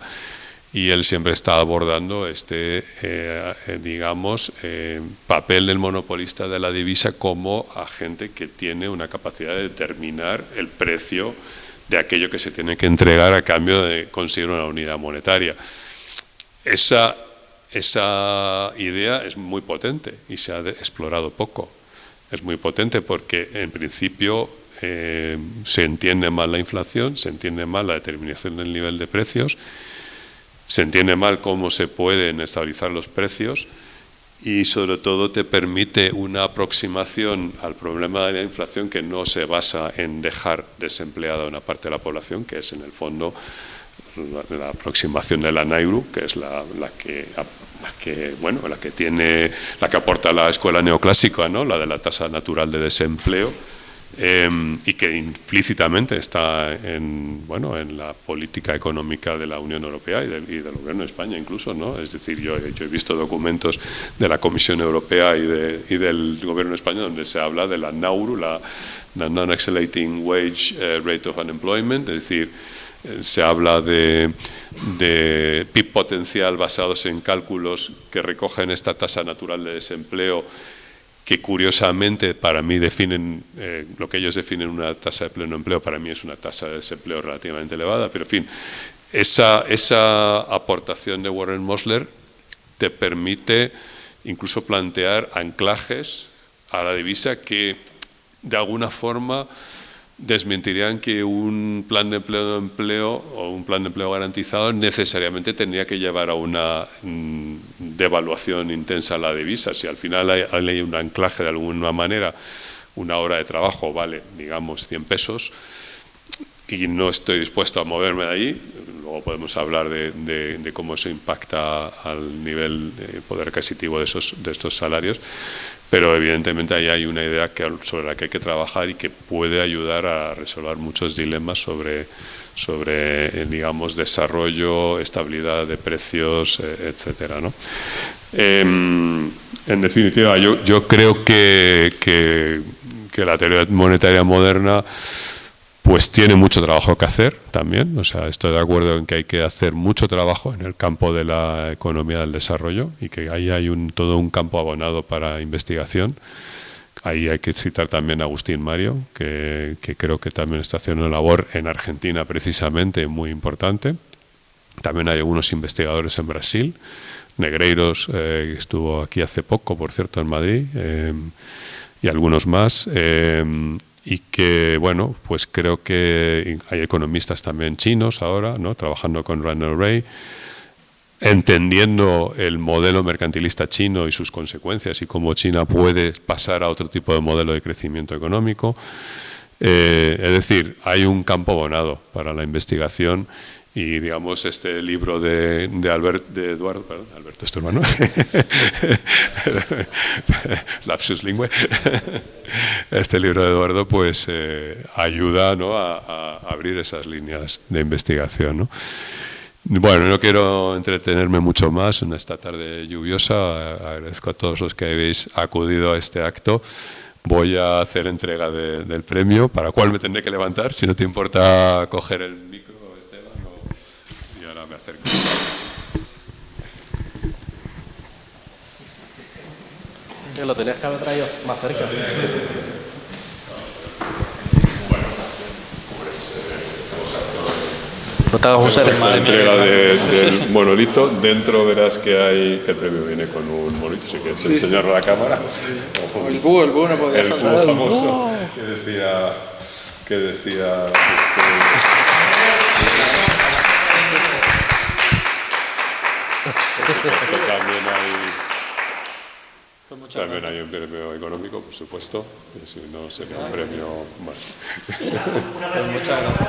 y él siempre está abordando papel del monopolista de la divisa como agente que tiene una capacidad de determinar el precio de aquello que se tiene que entregar a cambio de conseguir una unidad monetaria. Esa idea es muy potente y se ha explorado poco. Es muy potente porque en principio se entiende mal la inflación, se entiende mal la determinación del nivel de precios, se entiende mal cómo se pueden estabilizar los precios y sobre todo te permite una aproximación al problema de la inflación que no se basa en dejar desempleada una parte de la población, que es en el fondo la aproximación de la NAIRU, que es la que aporta la escuela neoclásica, ¿no?, la de la tasa natural de desempleo, y que implícitamente está en la política económica de la Unión Europea y del Gobierno de España incluso, ¿no? Es decir, yo he visto documentos de la Comisión Europea y del Gobierno de España donde se habla de la NAURU, la Non-Accelerating Wage Rate of Unemployment, es decir, se habla de PIB potencial basados en cálculos que recogen esta tasa natural de desempleo, que curiosamente para mí definen, lo que ellos definen una tasa de pleno empleo, para mí es una tasa de desempleo relativamente elevada, pero en fin, esa aportación de Warren Mosler te permite incluso plantear anclajes a la divisa que de alguna forma desmentirían que un plan de empleo o un plan de empleo garantizado necesariamente tendría que llevar a una devaluación intensa a la divisa. Si al final hay un anclaje de alguna manera, una hora de trabajo vale, digamos, 100 pesos y no estoy dispuesto a moverme de ahí, luego podemos hablar de cómo eso impacta al nivel de poder adquisitivo de estos salarios, pero evidentemente ahí hay una idea sobre la que hay que trabajar y que puede ayudar a resolver muchos dilemas sobre digamos, desarrollo, estabilidad de precios, etcétera, ¿no? En definitiva, yo creo que la teoría monetaria moderna pues tiene mucho trabajo que hacer también, o sea, estoy de acuerdo en que hay que hacer mucho trabajo en el campo de la economía del desarrollo y que ahí hay todo un campo abonado para investigación. Ahí hay que citar también a Agustín Mario, que creo que también está haciendo una labor en Argentina precisamente muy importante. También hay algunos investigadores en Brasil, Negreiros, que estuvo aquí hace poco, por cierto, en Madrid, y algunos más. Y que, bueno, pues creo que hay economistas también chinos ahora, ¿no?, trabajando con Randall Wray, entendiendo el modelo mercantilista chino y sus consecuencias y cómo China puede pasar a otro tipo de modelo de crecimiento económico. Es decir, hay un campo abonado para la investigación y, digamos, este libro de Eduardo, perdón, Alberto es tu hermano, lapsus lingüe, este libro de Eduardo pues ayuda, ¿no?, a abrir esas líneas de investigación, ¿no? Bueno, no quiero entretenerme mucho más en esta tarde lluviosa. Agradezco a todos los que habéis acudido a este acto. Voy a hacer entrega del premio, para el cual me tendré que levantar, si no te importa coger el micro, Esteban, y ahora me acerco. Lo tenías que haber traído más cerca. No te hagas un ser la entrega del monolito. Dentro verás que el premio viene con un monolito, si quieres enseñarlo a la cámara. El búho no podía faltar. El búho famoso que decía también hay un premio económico, por supuesto, que si no sería un premio más. Muchas gracias.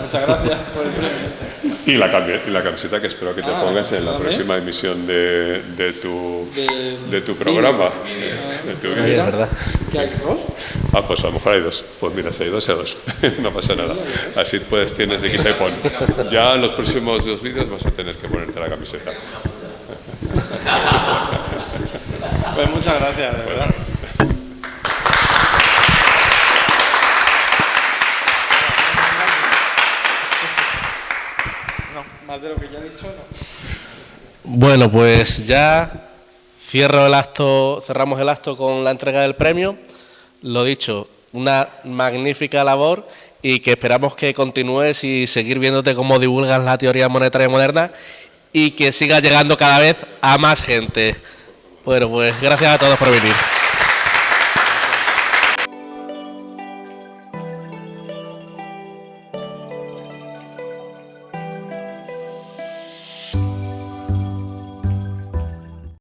Muchas gracias por el premio. Y la camiseta que espero que te pongas en la próxima emisión de tu programa. Es verdad. ¿Qué hay dos? Pues a lo mejor hay dos. Pues mira, si hay dos, hay dos. No pasa nada. Así pues tienes de quita y pon. Ya en los próximos 2 vídeos vas a tener que ponerte la camiseta. Pues muchas gracias, de verdad. Más de lo que ya he dicho, no. Bueno, pues ya cerramos el acto con la entrega del premio. Lo dicho, una magnífica labor y que esperamos que continúes y seguir viéndote cómo divulgas la teoría monetaria moderna y que siga llegando cada vez a más gente. Bueno, pues gracias a todos por venir.